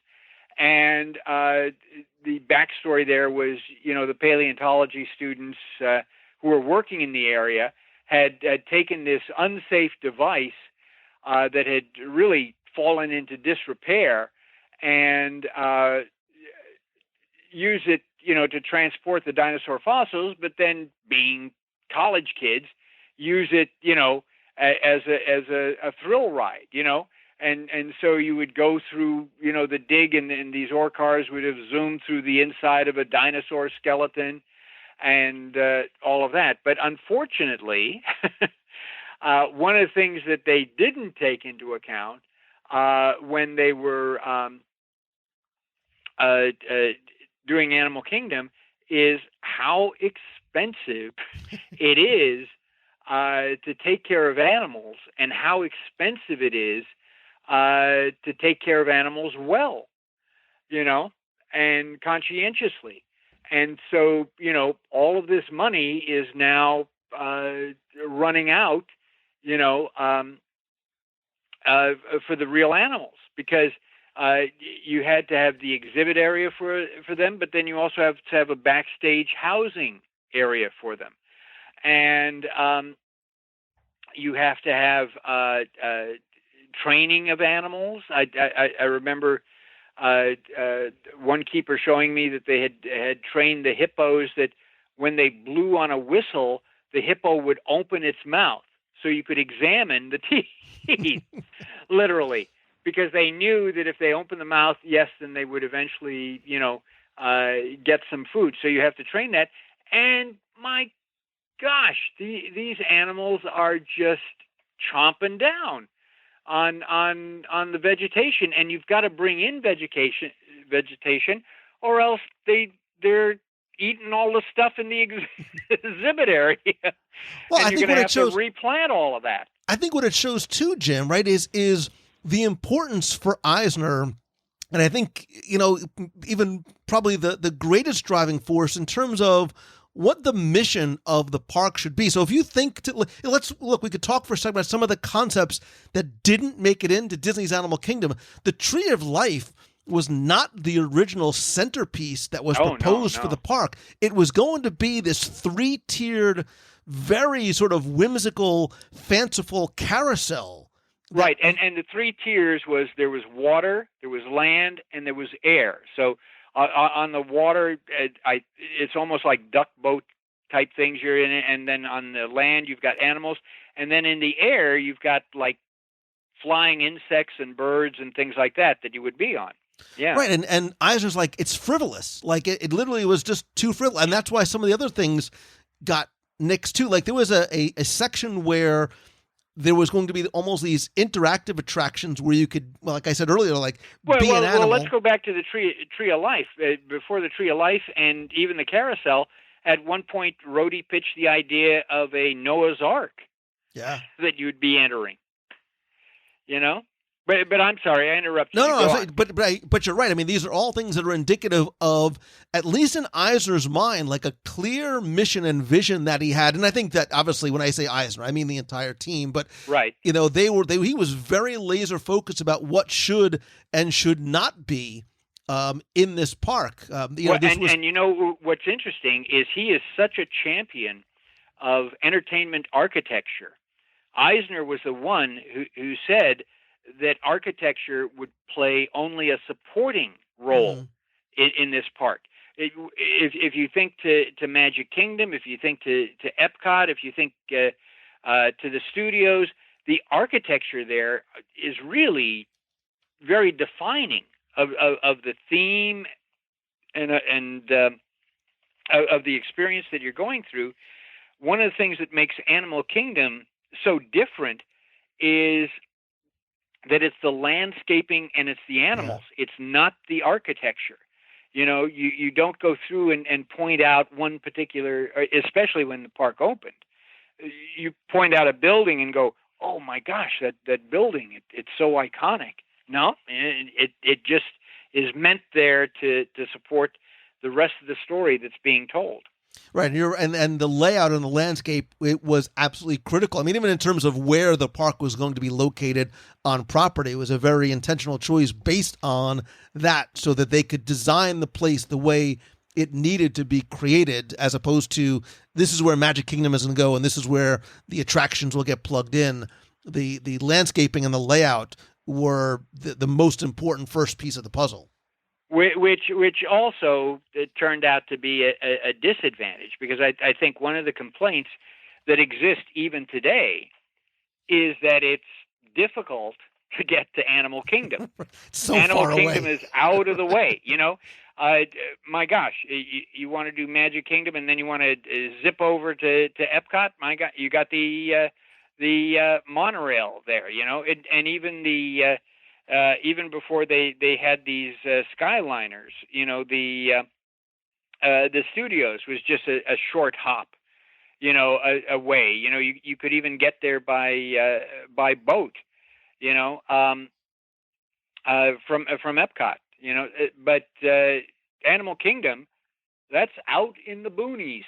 And the backstory there was, the paleontology students who were working in the area had taken this unsafe device that had really fallen into disrepair and use it, to transport the dinosaur fossils, but then being college kids, use it, as a thrill ride, and so you would go through, the dig, and these ore cars would have zoomed through the inside of a dinosaur skeleton and all of that. But unfortunately, one of the things that they didn't take into account when they were doing Animal Kingdom is how expensive it is to take care of animals, and how expensive it is to take care of animals well, and conscientiously. And so, all of this money is now running out, for the real animals, because you had to have the exhibit area for them, but then you also have to have a backstage housing area for them. And you have to have training of animals. I remember one keeper showing me that they had trained the hippos that when they blew on a whistle, the hippo would open its mouth so you could examine the teeth, literally, because they knew that if they opened the mouth, yes, then they would eventually, get some food. So you have to train that. And my gosh, these animals are just chomping down on the vegetation, and you've got to bring in vegetation, or else they're eating all the stuff in the exhibit area. Well, and I you're think going to have to replant all of that. I think what it shows too, Jim, right, is the importance for Eisner, and I think, even probably the greatest driving force in terms of what the mission of the park should be. So if you think, we could talk for a second about some of the concepts that didn't make it into Disney's Animal Kingdom. The Tree of Life was not the original centerpiece that was proposed for the park. It was going to be this 3-tiered, very sort of whimsical, fanciful carousel. Right, and the 3 tiers was, there was water, there was land, and there was air. So on the water, it's almost like duck boat type things you're in, and then on the land you've got animals, and then in the air you've got like flying insects and birds and things like that you would be on. Yeah, right. And Eisner's like, it's frivolous. Like it literally was just too frivolous, and that's why some of the other things got nixed too. Like there was a section where there was going to be almost these interactive attractions where you could, well, like I said earlier, be an animal. Well, let's go back to the Tree of Life. Before the Tree of Life and even the carousel, at one point, Rhodey pitched the idea of a Noah's Ark. Yeah. That you'd be entering. But I'm sorry, I interrupted you. No, but you're right. I mean, these are all things that are indicative of, at least in Eisner's mind, like a clear mission and vision that he had. And I think that obviously when I say Eisner, I mean the entire team. But right, he was very laser focused about what should and should not be in this park. And what's interesting is he is such a champion of entertainment architecture. Eisner was the one who said that architecture would play only a supporting role in this park. If you think to Magic Kingdom, if you think to Epcot, if you think to the studios, the architecture there is really very defining of the theme and of the experience that you're going through. One of the things that makes Animal Kingdom so different is that it's the landscaping and it's the animals. Yeah. It's not the architecture. You know, you don't go through and point out one particular, especially when the park opened. You point out a building and go, oh my gosh, that building, it's so iconic. No, it just is meant there to support the rest of the story that's being told. Right, and the layout and the landscape, it was absolutely critical. I mean, even in terms of where the park was going to be located on property, it was a very intentional choice based on that, so that they could design the place the way it needed to be created, as opposed to this is where Magic Kingdom is going to go and this is where the attractions will get plugged in. The landscaping and the layout were the most important first piece of the puzzle. Which also it turned out to be a disadvantage, because I think one of the complaints that exist even today is that it's difficult to get to Animal Kingdom. So Animal far Kingdom away. is out of the way, you know. My gosh, you want to do Magic Kingdom and then you want to zip over to Epcot? My God, you got the monorail there, you know, and even the even before they had these Skyliners, you know, the studios was just a short hop, you know, away. You know, you could even get there by boat, you know, from Epcot, you know. But Animal Kingdom, that's out in the boonies.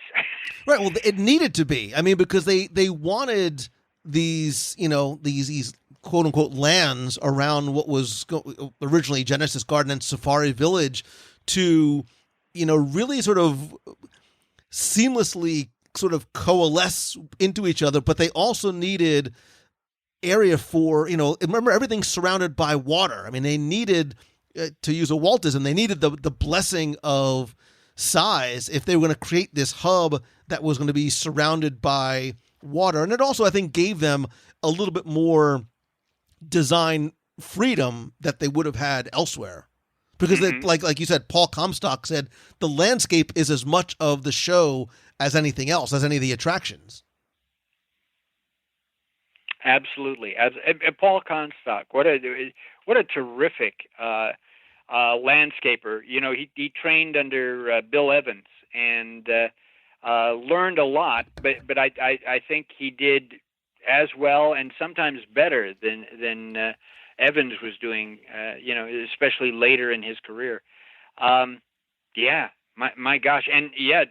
Right. Well, it needed to be. I mean, because they wanted these, you know, these quote unquote lands around what was originally Genesis Garden and Safari Village to, you know, really sort of seamlessly sort of coalesce into each other. But they also needed area for, you know, remember, everything's surrounded by water. I mean, they needed, to use a Walt Disney, they needed the blessing of size if they were going to create this hub that was going to be surrounded by water. And it also, I think, gave them a little bit more design freedom that they would have had elsewhere, because they, like you said, Paul Comstock said the landscape is as much of the show as anything else, as any of the attractions. Absolutely. As Paul Comstock, what a terrific landscaper. You know, he trained under Bill Evans and learned a lot, but I think he did as well and sometimes better than Evans was doing, you know, especially later in his career. Yeah, my gosh. And yeah,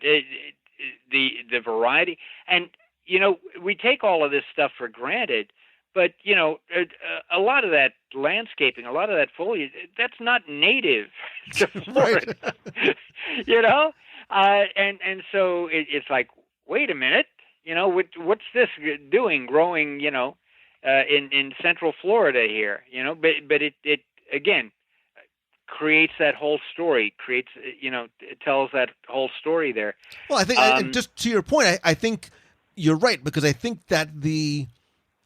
the variety. And, you know, we take all of this stuff for granted, but, you know, a lot of that landscaping, a lot of that foliage, that's not native to Florida, you know? And so it's like, wait a minute. You know, what's this doing, growing, you know, in Central Florida here, you know, but it again, creates that whole story, you know, it tells that whole story there. Well, I think, just to your point, I think you're right, because I think that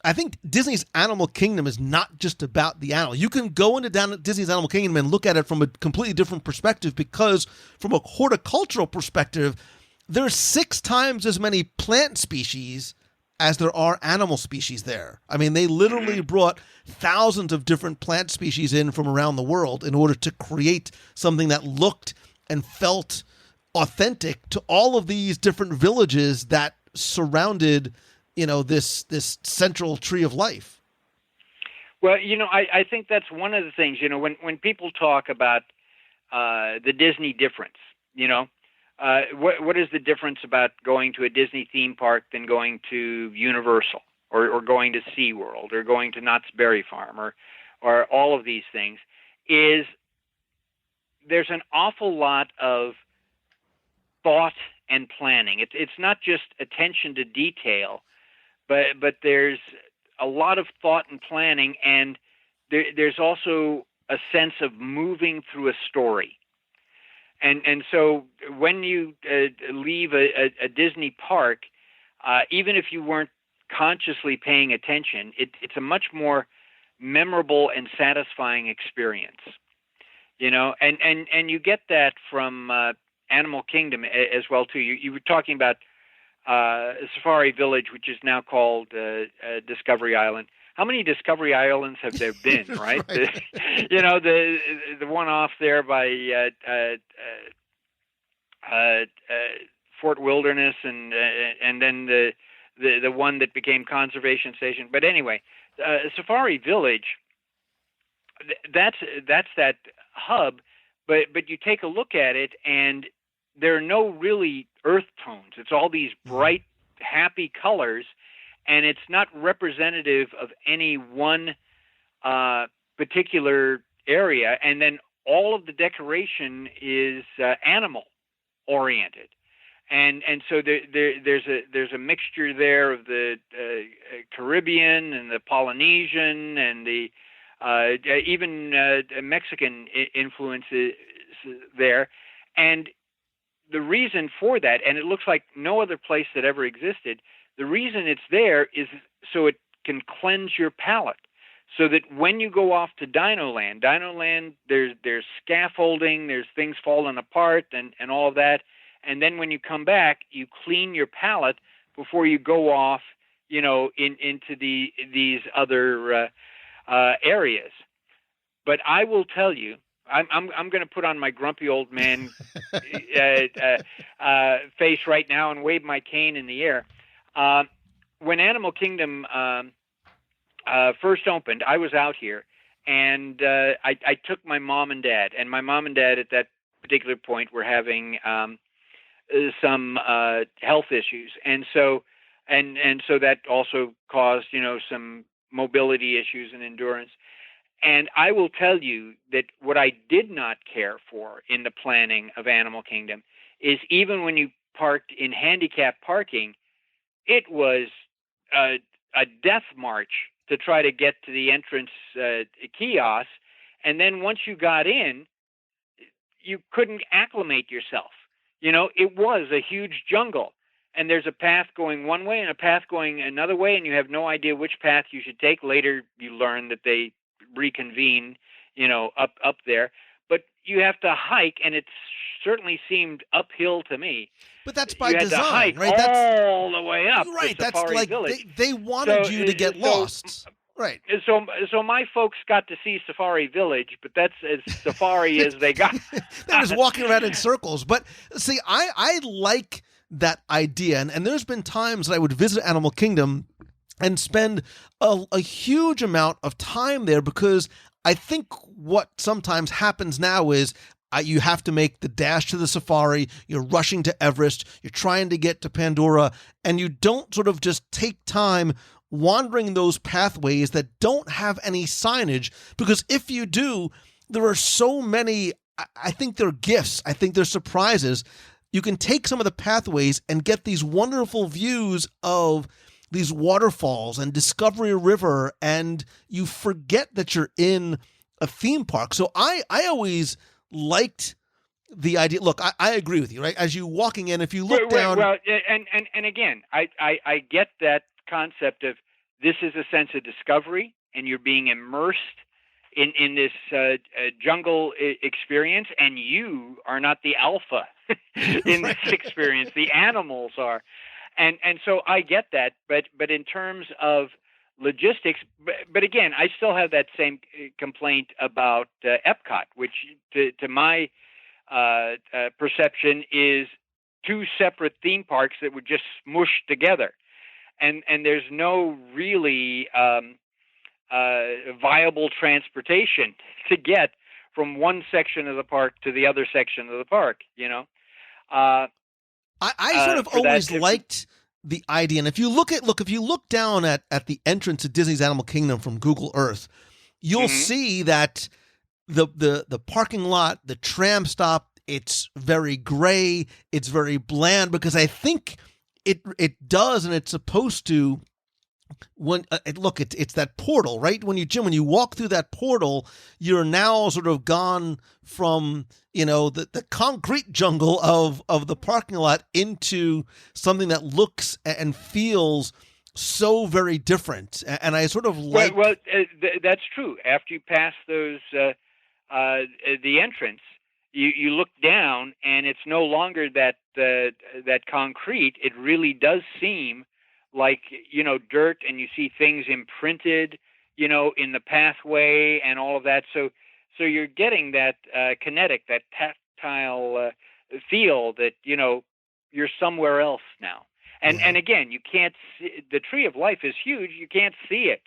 I think Disney's Animal Kingdom is not just about the animal. You can go into Disney's Animal Kingdom and look at it from a completely different perspective, because from a horticultural perspective, there's 6 times as many plant species as there are animal species there. I mean, they literally brought thousands of different plant species in from around the world in order to create something that looked and felt authentic to all of these different villages that surrounded, you know, this central tree of life. Well, you know, I think that's one of the things, you know, when people talk about the Disney difference, you know, what is the difference about going to a Disney theme park than going to Universal or going to SeaWorld or going to Knott's Berry Farm or all of these things? Is there's an awful lot of thought and planning. It's not just attention to detail, but there's a lot of thought and planning, and there's also a sense of moving through a story. And so when you leave a Disney park, even if you weren't consciously paying attention, it's a much more memorable and satisfying experience. And you get that from Animal Kingdom as well too. You were talking about Safari Village, which is now called Discovery Island. How many Discovery Islands have there been, right? Right. The one off there by Fort Wilderness, and then the one that became Conservation Station. But anyway, Safari Village, that's that hub. But you take a look at it, and there are no really earth tones. It's all these bright, happy colors. And it's not representative of any one particular area. And then all of the decoration is animal oriented, and so there's a mixture there of the Caribbean and the Polynesian and the even Mexican influences there. And the reason for that, and it looks like no other place that ever existed. The reason it's there is so it can cleanse your palate, so that when you go off to Dino Land, there's scaffolding, there's things falling apart and all of that. And then when you come back, you clean your palate before you go off, into these other areas. But I will tell you, I'm going to put on my grumpy old man face right now and wave my cane in the air. When Animal Kingdom first opened, I was out here, and I took my mom and dad. And my mom and dad at that particular point were having some health issues, and so that also caused some mobility issues and endurance. And I will tell you that what I did not care for in the planning of Animal Kingdom is even when you parked in handicap parking, it was a death march to try to get to the entrance kiosk. And then once you got in, you couldn't acclimate yourself. It was a huge jungle. And there's a path going one way and a path going another way, and you have no idea which path you should take. Later, you learn that they reconvene, up there. But you have to hike, and it certainly seemed uphill to me. But that's by you design, had to hike right? all the way up. Right. To That's Safari like Village. they wanted you to get lost. Right. So my folks got to see Safari Village, but that's as safari as they got. They're just walking around in circles. But see, I like that idea. And there's been times that I would visit Animal Kingdom and spend a huge amount of time there, because I think what sometimes happens now is you have to make the dash to the safari, you're rushing to Everest, you're trying to get to Pandora, and you don't sort of just take time wandering those pathways that don't have any signage, because if you do, there are so many, I think they're gifts, I think they're surprises. You can take some of the pathways and get these wonderful views of these waterfalls and Discovery River, and you forget that you're in a theme park. So I always liked the idea. Look, I agree with you, right? As you walking in, if you look down... Well, and again, I get that concept of this is a sense of discovery, and you're being immersed in this jungle experience, and you are not the alpha in this experience. The animals are. And so I get that, but in terms of logistics, but again, I still have that same complaint about Epcot, which to my perception is two separate theme parks that were just smushed together, and there's no really viable transportation to get from one section of the park to the other section of the park. I sort of always liked the idea, and if you look down at the entrance to Disney's Animal Kingdom from Google Earth, you'll see that the parking lot, the tram stop, it's very gray, it's very bland, because I think it does, and it's supposed to when look, it's that portal, right? When you walk through that portal, you're now sort of gone from the concrete jungle of the parking lot into something that looks and feels so very different. And I sort of like that's true. After you pass those the entrance, you look down, and it's no longer that concrete. It really does seem like dirt, and you see things imprinted in the pathway and all of that. So you're getting that kinetic, that tactile feel that you're somewhere else now. And again, you can't see, the tree of life is huge. You can't see it,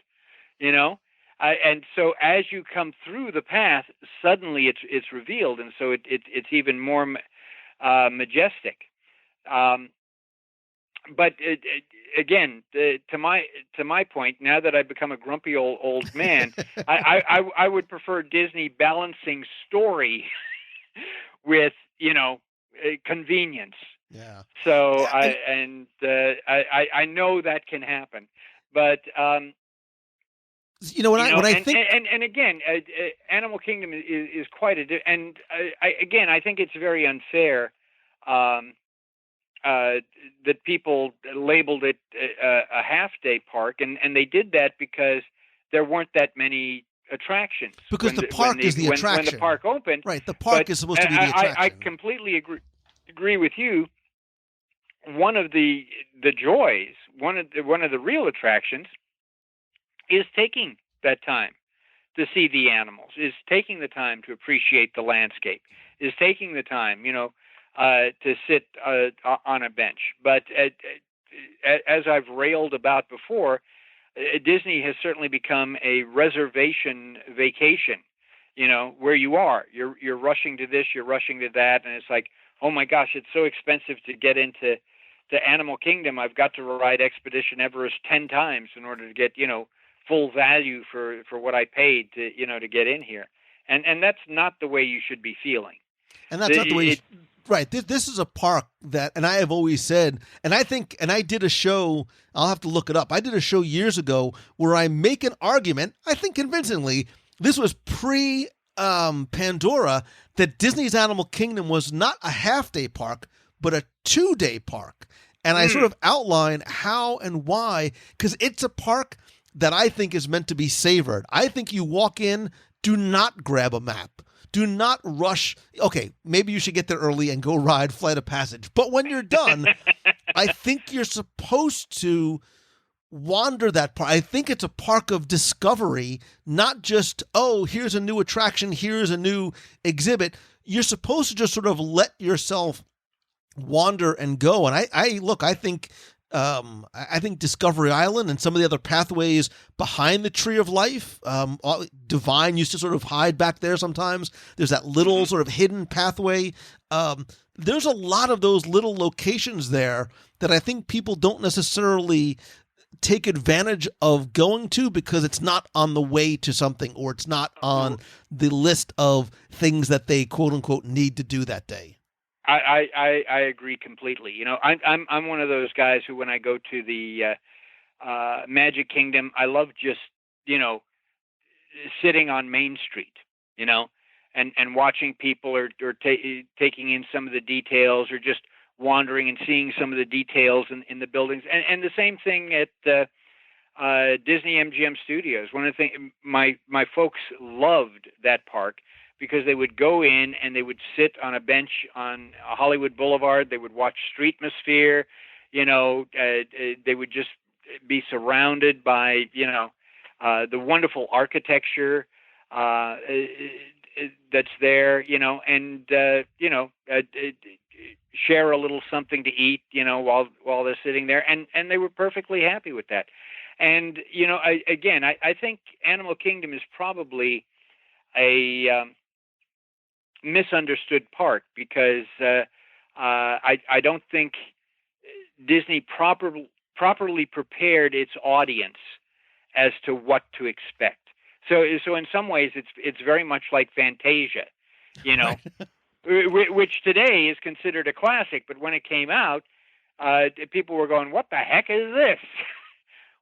and so as you come through the path, suddenly it's revealed, and so it's even more majestic. But again, to my point, now that I've become a grumpy old man, I would prefer Disney balancing story with convenience. Yeah. So I know that can happen, but when I think again, Animal Kingdom is quite I think it's very unfair that people labeled it a half-day park, and they did that because there weren't that many attractions. Because the park is the attraction. When the park opened. Right, the park is supposed to be the attraction. I completely agree with you. One of the joys, one of the real attractions, is taking that time to see the animals, is taking the time to appreciate the landscape, is taking the time, to sit on a bench. But as I've railed about before, Disney has certainly become a reservation vacation. Where you are, you're rushing to this, you're rushing to that, and it's like, oh my gosh, it's so expensive to get into Animal Kingdom. I've got to ride Expedition Everest 10 times in order to get full value for what I paid to to get in here, and that's not the way you should be feeling. And that's not the way. Right. This is a park that, and I have always said, and I think, and I did a show, I'll have to look it up. I did a show years ago where I make an argument, I think convincingly, this was pre-Pandora, that Disney's Animal Kingdom was not a half-day park, but a 2-day park. And I sort of outline how and why, because it's a park that I think is meant to be savored. I think you walk in, do not grab a map. Do not rush. Okay, maybe you should get there early and go ride Flight of Passage. But when you're done, I think you're supposed to wander that park. I think it's a park of discovery, not just, oh, here's a new attraction, here's a new exhibit. You're supposed to just sort of let yourself wander and go. And I think Discovery Island and some of the other pathways behind the Tree of Life, Divine used to sort of hide back there sometimes. There's that little sort of hidden pathway. There's a lot of those little locations there that I think people don't necessarily take advantage of going to because it's not on the way to something, or it's not on the list of things that they quote unquote need to do that day. I agree completely. I'm one of those guys who, when I go to the Magic Kingdom, I love just sitting on Main Street, and watching people or taking in some of the details, or just wandering and seeing some of the details in the buildings. And the same thing at Disney MGM Studios. One of the things, my folks loved that park, because they would go in and they would sit on a bench on Hollywood Boulevard. They would watch Streetmosphere. They would just be surrounded by, the wonderful architecture that's there, and share a little something to eat, while they're sitting there. And they were perfectly happy with that. And, I think Animal Kingdom is probably a misunderstood park, because I don't think Disney properly prepared its audience as to what to expect. So in some ways it's very much like Fantasia, which today is considered a classic, but when it came out, people were going, "What the heck is this?"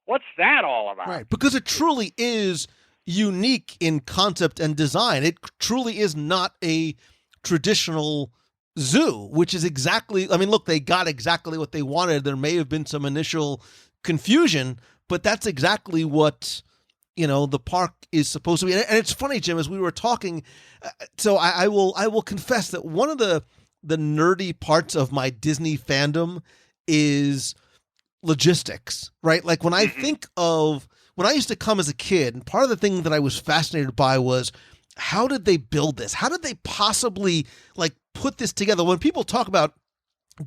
what's that all about? Right, because it truly is unique in concept and design. It truly is not a traditional zoo, which is exactly, I mean, look, they got exactly what they wanted. There may have been some initial confusion, but that's exactly what, the park is supposed to be. And it's funny, Jim, as we were talking, so I will confess that one of the nerdy parts of my Disney fandom is logistics, right? Like when I think of when I used to come as a kid, and part of the thing that I was fascinated by was, how did they build this? How did they possibly put this together? When people talk about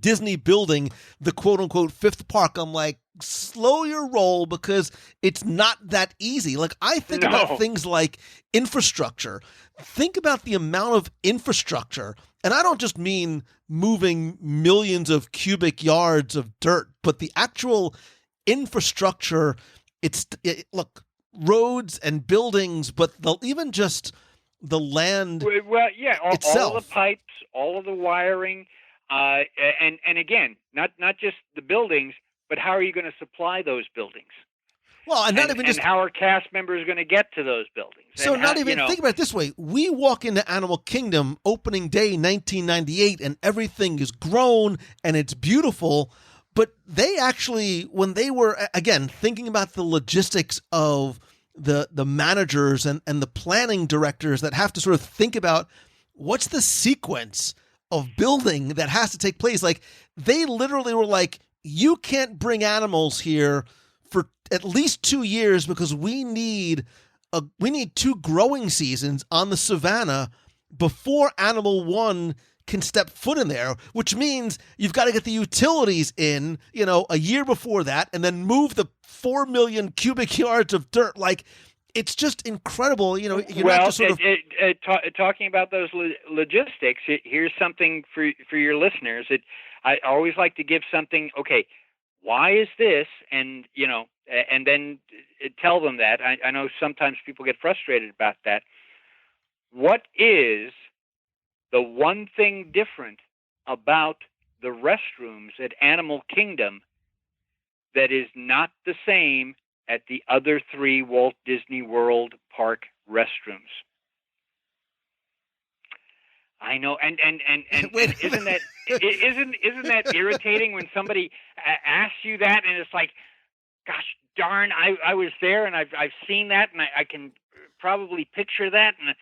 Disney building the quote unquote fifth park, I'm like, slow your roll, because it's not that easy. Like, I think about things like infrastructure. Think about the amount of infrastructure. And I don't just mean moving millions of cubic yards of dirt, but the actual infrastructure. Look, roads and buildings, but even just the land itself. All the pipes, all of the wiring, and again, not just the buildings, but how are you going to supply those buildings? Well, and how are cast members going to get to those buildings? So think about it this way. We walk into Animal Kingdom opening day 1998, and everything is grown and it's beautiful. But they actually, when they were, again, thinking about the logistics of the managers and the planning directors that have to sort of think about what's the sequence of building that has to take place. Like, they literally were like, you can't bring animals here for at least 2 years because we need 2 growing seasons on the savannah before Animal One can step foot in there, which means you've got to get the utilities in, a year before that, and then move the 4 million cubic yards of dirt. Like, it's just incredible. You're not just sort of talking about those logistics. Here's something for your listeners. I always like to give something. Okay, why is this? And and then tell them that. I know sometimes people get frustrated about that. What is the one thing different about the restrooms at Animal Kingdom that is not the same at the other 3 Walt Disney World Park restrooms? I know, and isn't that irritating when somebody asks you that, and it's like, gosh darn, I was there and I've seen that, and I can probably picture that, and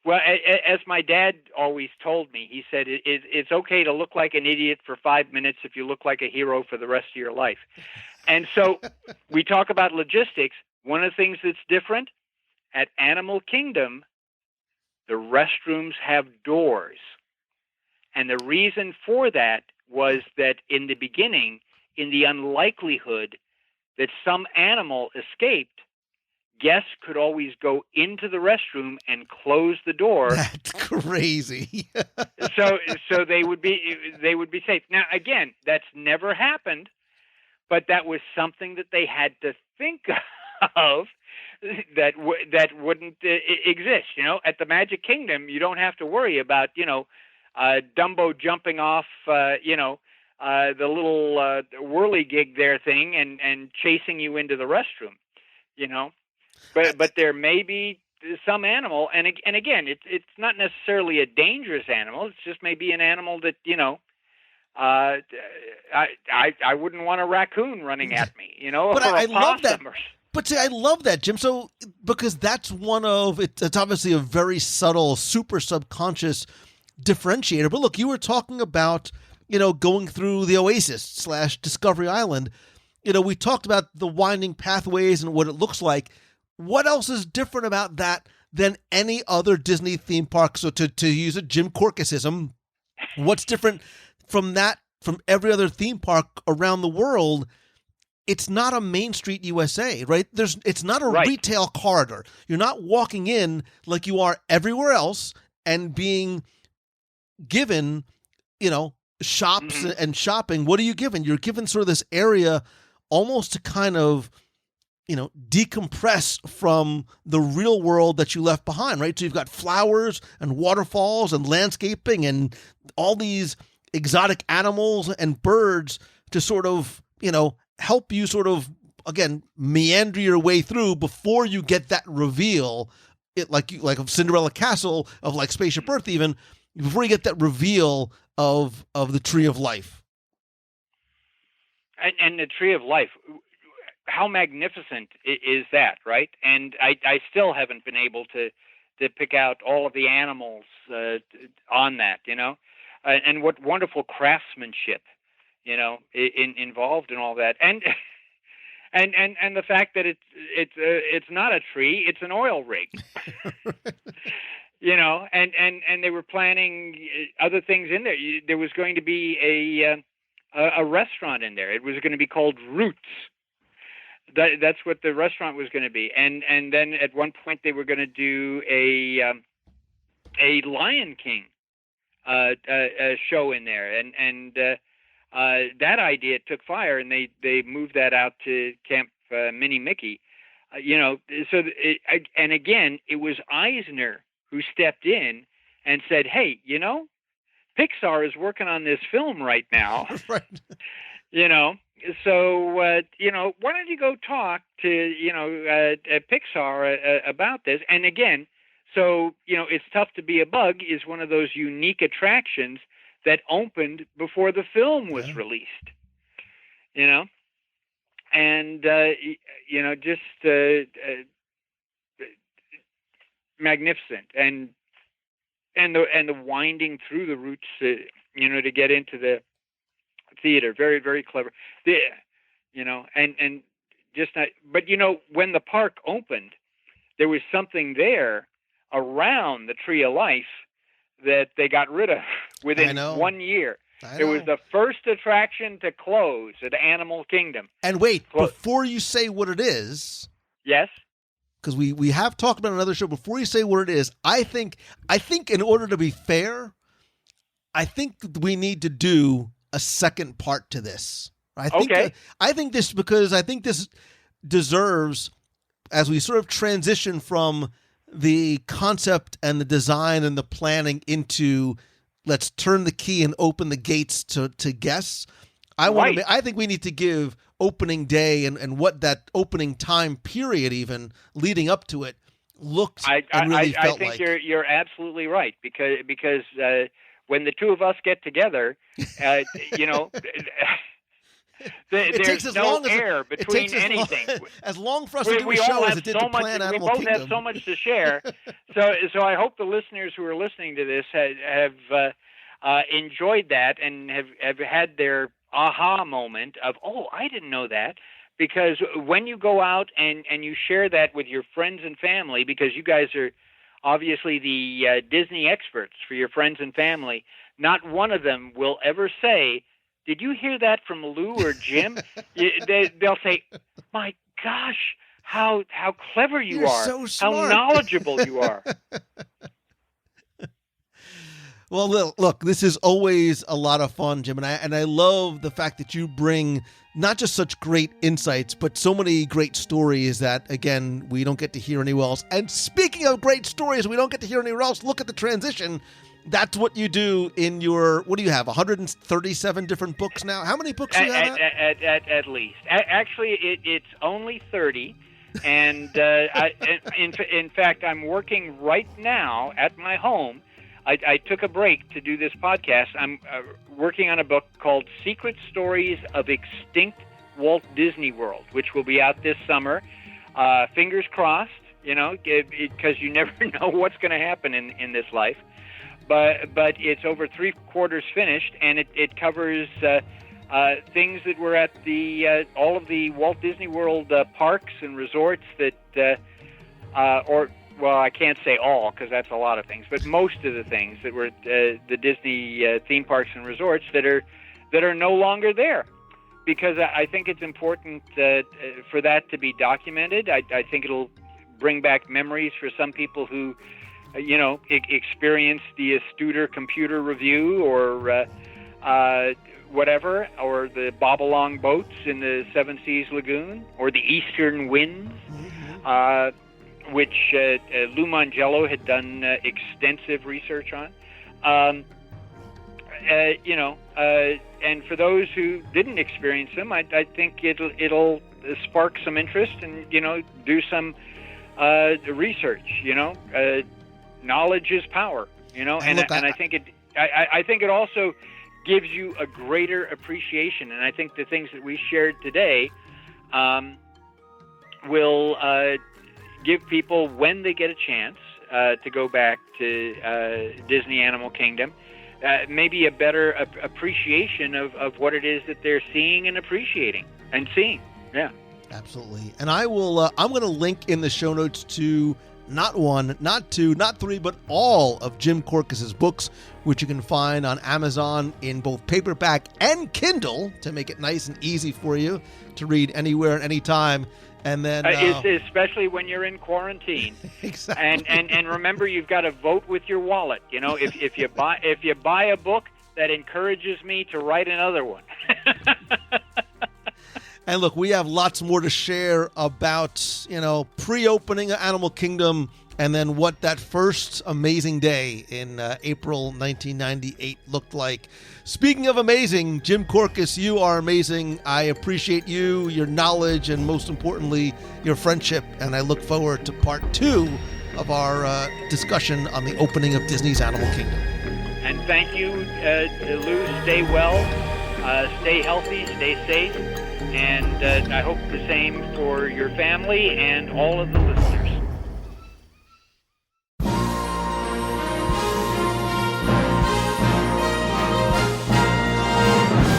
well, as my dad always told me, he said, it's okay to look like an idiot for 5 minutes if you look like a hero for the rest of your life. And so we talk about logistics. One of the things that's different at Animal Kingdom, the restrooms have doors. And the reason for that was that in the beginning, in the unlikelihood that some animal escaped, guests could always go into the restroom and close the door. That's crazy. so they would be safe. Now, again, that's never happened, but that was something that they had to think of that wouldn't exist. At the Magic Kingdom, you don't have to worry about Dumbo jumping off the little whirligig there thing and chasing you into the restroom. But there may be some animal, and again, it's not necessarily a dangerous animal. It's just maybe an animal that I wouldn't want a raccoon running at me, But or I a love that. possum. But see, I love that, Jim. So because that's one of it's obviously a very subtle, super subconscious differentiator. But look, you were talking about going through the Oasis / Discovery Island. We talked about the winding pathways and what it looks like. What else is different about that than any other Disney theme park? So to use a Jim Corkisism, what's different from every other theme park around the world? It's not a Main Street USA, right? It's not a retail corridor. You're not walking in like you are everywhere else and being given, shops and shopping. What are you given? You're given sort of this area almost to kind of, decompress from the real world that you left behind, right? So you've got flowers and waterfalls and landscaping and all these exotic animals and birds to sort of, help you sort of, again, meander your way through before you get that reveal, like of Cinderella Castle, of like Spaceship Earth even, before you get that reveal of the Tree of Life. And the Tree of Life, how magnificent is that, right? And I still haven't been able to pick out all of the animals on that, and what wonderful craftsmanship, involved in all that, and the fact that it's not a tree, it's an oil rig, and they were planning other things in there. There was going to be a restaurant in there. It was going to be called Roots. That's what the restaurant was going to be, and then at one point they were going to do a Lion King show in there, and that idea took fire, and they moved that out to Camp Minnie Mickey, and again it was Eisner who stepped in and said, "Hey, Pixar is working on this film right now." Right. So, why don't you go talk to, Pixar about this? And again, so, It's Tough to Be a Bug is one of those unique attractions that opened before the film was released, and, just magnificent. And the winding through the roots, to get into the theater, very, very clever. And just not, but when the park opened, there was something there around the Tree of Life that they got rid of within 1 year. It was the first attraction to close at Animal Kingdom. And wait, before you say what it is, yes, because we have talked about another show. Before you say what it is, I think in order to be fair, I think we need to do a second part to this. I think this deserves, as we sort of transition from the concept and the design and the planning into let's turn the key and open the gates to guests. I think we need to give opening day and what that opening time period, even leading up to it, looked and really felt like. I think you're absolutely right, because when the two of us get together, there's no air between anything. As long for us to do a show as it did to plan Animal Kingdom. We both have so much to share. So I hope the listeners who are listening to this have enjoyed that and have had their aha moment of, oh, I didn't know that. Because when you go out and you share that with your friends and family, because you guys are obviously the Disney experts for your friends and family, not one of them will ever say, "Did you hear that from Lou or Jim?" They'll say, "My gosh, how clever you are, so smart. How knowledgeable you are." Well, look, this is always a lot of fun, Jim, and I love the fact that you bring not just such great insights, but so many great stories that, again, we don't get to hear anywhere else. And speaking of great stories we don't get to hear anywhere else, look at the transition. That's what you do in your, what do you have, 137 different books now? How many books do you have? At least. Actually, it's only 30. And in fact, I'm working right now at my home. I took a break to do this podcast. I'm working on a book called Secret Stories of Extinct Walt Disney World, which will be out this summer. Fingers crossed, because you never know what's going to happen in this life. But it's over 3/4 finished, and it covers things that were at the all of the Walt Disney World parks and resorts that, well, I can't say all because that's a lot of things, but most of the things that were the Disney theme parks and resorts that are no longer there, because I think it's important for that to be documented. I think it'll bring back memories for some people who, experienced the Studer computer review or whatever, or the bob-along boats in the Seven Seas Lagoon, or the Eastern Winds. Which Lou Mongello had done extensive research on. and for those who didn't experience them, I think it'll spark some interest and, do some research. Knowledge is power, and I think I think it also gives you a greater appreciation. And I think the things that we shared today will give people, when they get a chance to go back to Disney Animal Kingdom, maybe a better appreciation of what it is that they're seeing and appreciating and seeing. Yeah, absolutely. And I will. I'm going to link in the show notes to not one, not two, not three, but all of Jim Korkis's books, which you can find on Amazon in both paperback and Kindle to make it nice and easy for you to read anywhere and anytime. And then, especially when you're in quarantine. Exactly. And remember, you've got to vote with your wallet. If you buy a book, that encourages me to write another one. And look, we have lots more to share about, pre-opening of Animal Kingdom and then what that first amazing day in April 1998 looked like. Speaking of amazing, Jim Korkis, you are amazing. I appreciate you, your knowledge, and most importantly, your friendship. And I look forward to part 2 of our discussion on the opening of Disney's Animal Kingdom. And thank you, Lou. Stay well, stay healthy, stay safe. And I hope the same for your family and all of the listeners.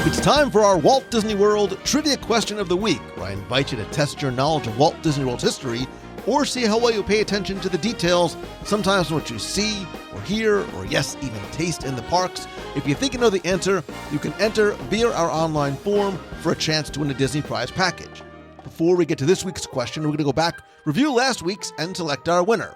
It's time for our Walt Disney World Trivia Question of the Week, where I invite you to test your knowledge of Walt Disney World's history or see how well you pay attention to the details, sometimes what you see or hear or, yes, even taste in the parks. If you think you know the answer, you can enter via our online form for a chance to win a Disney Prize package. Before we get to this week's question, we're going to go back, review last week's, and select our winner.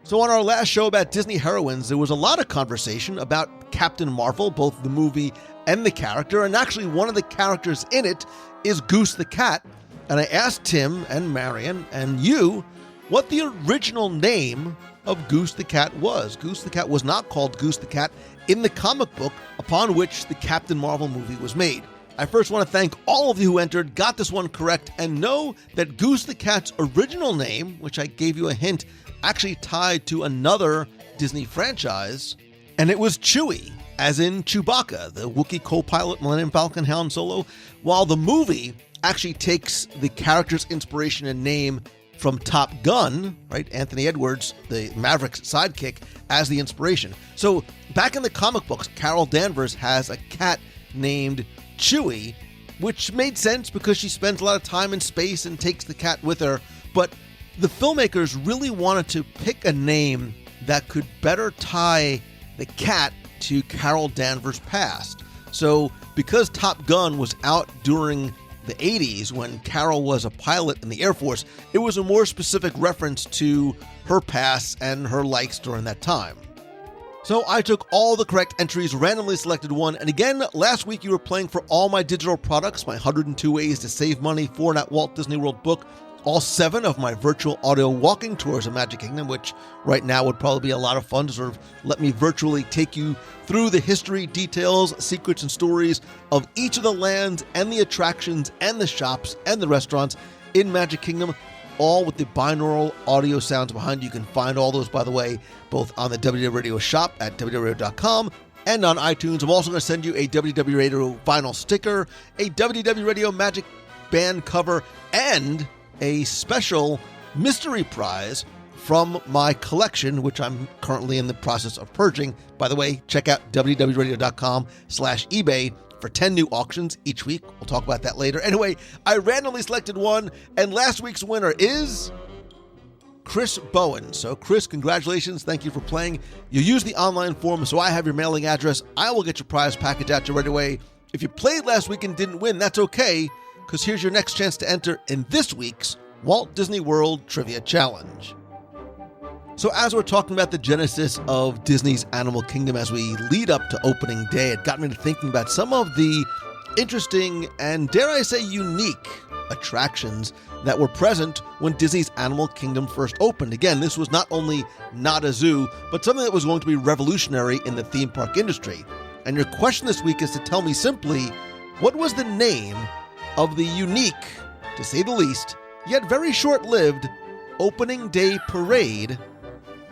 So on our last show about Disney heroines, there was a lot of conversation about Captain Marvel, both the movie and the character, and actually one of the characters in it is Goose the Cat. And I asked Tim and Marion and you what the original name of Goose the Cat was. Goose the Cat was not called Goose the Cat in the comic book upon which the Captain Marvel movie was made. I first want to thank all of you who entered, got this one correct, and know that Goose the Cat's original name, which I gave you a hint, actually tied to another Disney franchise, and it was Chewie, as in Chewbacca, the Wookiee co-pilot Millennium Falcon Han Solo, while the movie actually takes the character's inspiration and name from Top Gun, right? Anthony Edwards, the Maverick's sidekick, as the inspiration. So back in the comic books, Carol Danvers has a cat named Chewie, which made sense because she spends a lot of time in space and takes the cat with her. But the filmmakers really wanted to pick a name that could better tie the cat to Carol Danvers' past. So because Top Gun was out during the 80s when Carol was a pilot in the Air Force, it was a more specific reference to her past and her likes during that time. So I took all the correct entries, randomly selected one, and again, last week you were playing for all my digital products, my 102 Ways to Save Money for that Walt Disney World book, all 7 of my virtual audio walking tours of Magic Kingdom, which right now would probably be a lot of fun to sort of let me virtually take you through the history, details, secrets, and stories of each of the lands and the attractions and the shops and the restaurants in Magic Kingdom, all with the binaural audio sounds behind you. You can find all those, by the way, both on the WDW Radio shop at WDW.com and on iTunes. I'm also going to send you a WDW Radio vinyl sticker, a WDW Radio Magic Band cover, and a special mystery prize from my collection, which I'm currently in the process of purging. By the way, check out www.radio.com/eBay for 10 new auctions each week. We'll talk about that later. Anyway, I randomly selected one, and last week's winner is Chris Bowen. So Chris, congratulations. Thank you for playing. You used the online form, so I have your mailing address. I will get your prize package out to you right away. If you played last week and didn't win, that's okay, because here's your next chance to enter in this week's Walt Disney World Trivia Challenge. So as we're talking about the genesis of Disney's Animal Kingdom as we lead up to opening day, it got me to thinking about some of the interesting and, dare I say, unique attractions that were present when Disney's Animal Kingdom first opened. Again, this was not only NAHTAZU, but something that was going to be revolutionary in the theme park industry. And your question this week is to tell me simply, what was the name of the unique, to say the least, yet very short-lived opening day parade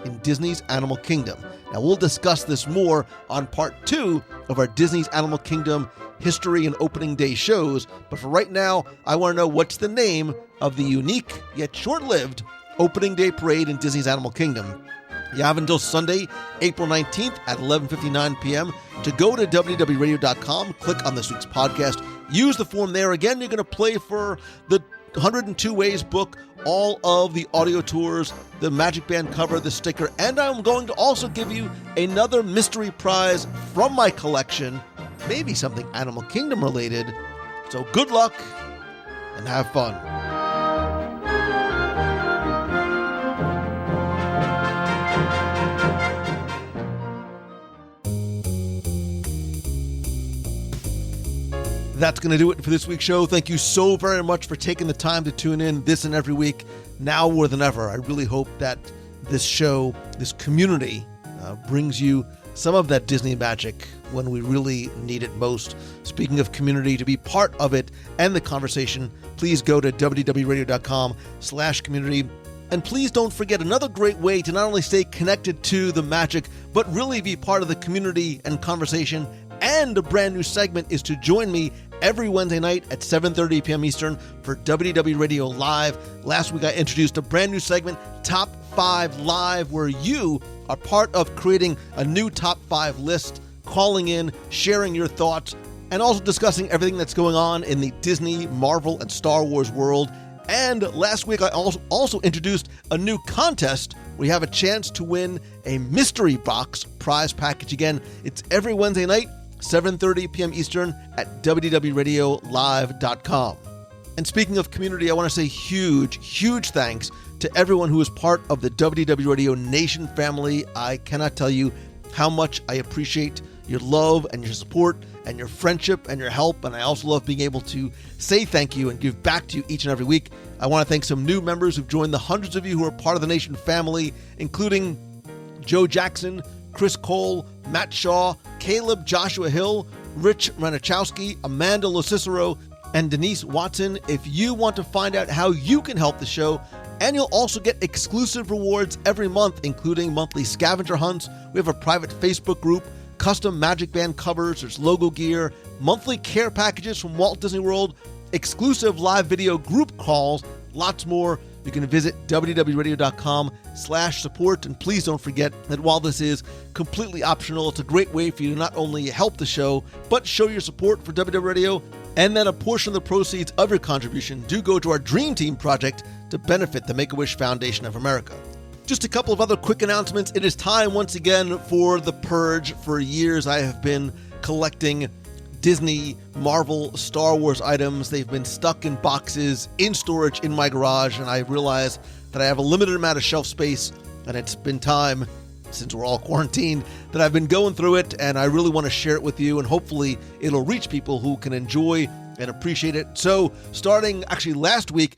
in Disney's Animal Kingdom? Now, we'll discuss this more on part 2 of our Disney's Animal Kingdom history and opening day shows, but for right now, I want to know what's the name of the unique yet short-lived opening day parade in Disney's Animal Kingdom. You have until Sunday, April 19th at 11:59 p.m. to go to WDWRadio.com, click on this week's podcast, use the form there. Again, you're going to play for the 102 Ways book, all of the audio tours, the Magic Band cover, the sticker, and I'm going to also give you another mystery prize from my collection, maybe something Animal Kingdom related. So good luck and have fun. That's going to do it for this week's show. Thank you so very much for taking the time to tune in this and every week. Now more than ever, I really hope that this show, this community, brings you some of that Disney magic when we really need it most. Speaking of community, to be part of it and the conversation, please go to www.radio.com/community. And please don't forget, another great way to not only stay connected to the magic, but really be part of the community and conversation and a brand new segment is to join me every Wednesday night at 7:30 p.m. Eastern for WDW Radio Live. Last week I introduced a brand new segment, Top 5 Live, where you are part of creating a new Top 5 list, calling in, sharing your thoughts, and also discussing everything that's going on in the Disney, Marvel, and Star Wars world. And last week I also introduced a new contest. We have a chance to win a mystery box prize package. Again, it's every Wednesday night, 7:30 p.m. Eastern at WDWRadioLive.com. And speaking of community, I want to say huge thanks to everyone who is part of the WDW Radio Nation family. I cannot tell you how much I appreciate your love and your support and your friendship and your help. And I also love being able to say thank you and give back to you each and every week. I want to thank some new members who've joined the hundreds of you who are part of the Nation family, including Joe Jackson, Chris Cole, Matt Shaw, Caleb Joshua Hill, Rich Ranichowski, Amanda Locicero, and Denise Watson. If you want to find out how you can help the show, and you'll also get exclusive rewards every month, including monthly scavenger hunts. We have a private Facebook group, custom Magic Band covers, there's logo gear, monthly care packages from Walt Disney World, exclusive live video group calls, lots more. You can visit www.radio.com/support. And please don't forget that while this is completely optional, it's a great way for you to not only help the show, but show your support for WDW Radio, and that a portion of the proceeds of your contribution do go to our Dream Team project to benefit the Make-A-Wish Foundation of America. Just a couple of other quick announcements. It is time once again for the Purge. For years, I have been collecting Disney, Marvel, Star Wars items. They've been stuck in boxes, in storage, in my garage, and I realize that I have a limited amount of shelf space, and it's been time, since we're all quarantined, that I've been going through it, and I really want to share it with you, and hopefully it'll reach people who can enjoy and appreciate it. So, starting actually last week,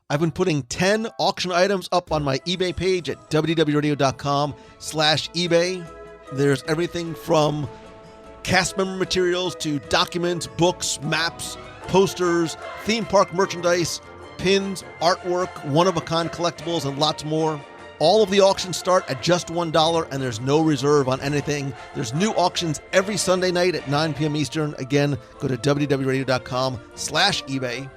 I've been putting 10 auction items up on my eBay page at www.radio.com/eBay. There's everything from cast member materials to documents, books, maps, posters, theme park merchandise, pins, artwork, one-of-a-kind collectibles, and lots more. All of the auctions start at just $1, and there's no reserve on anything. There's new auctions every Sunday night at 9 p.m. Eastern. Again, go to www.radio.com/eBay.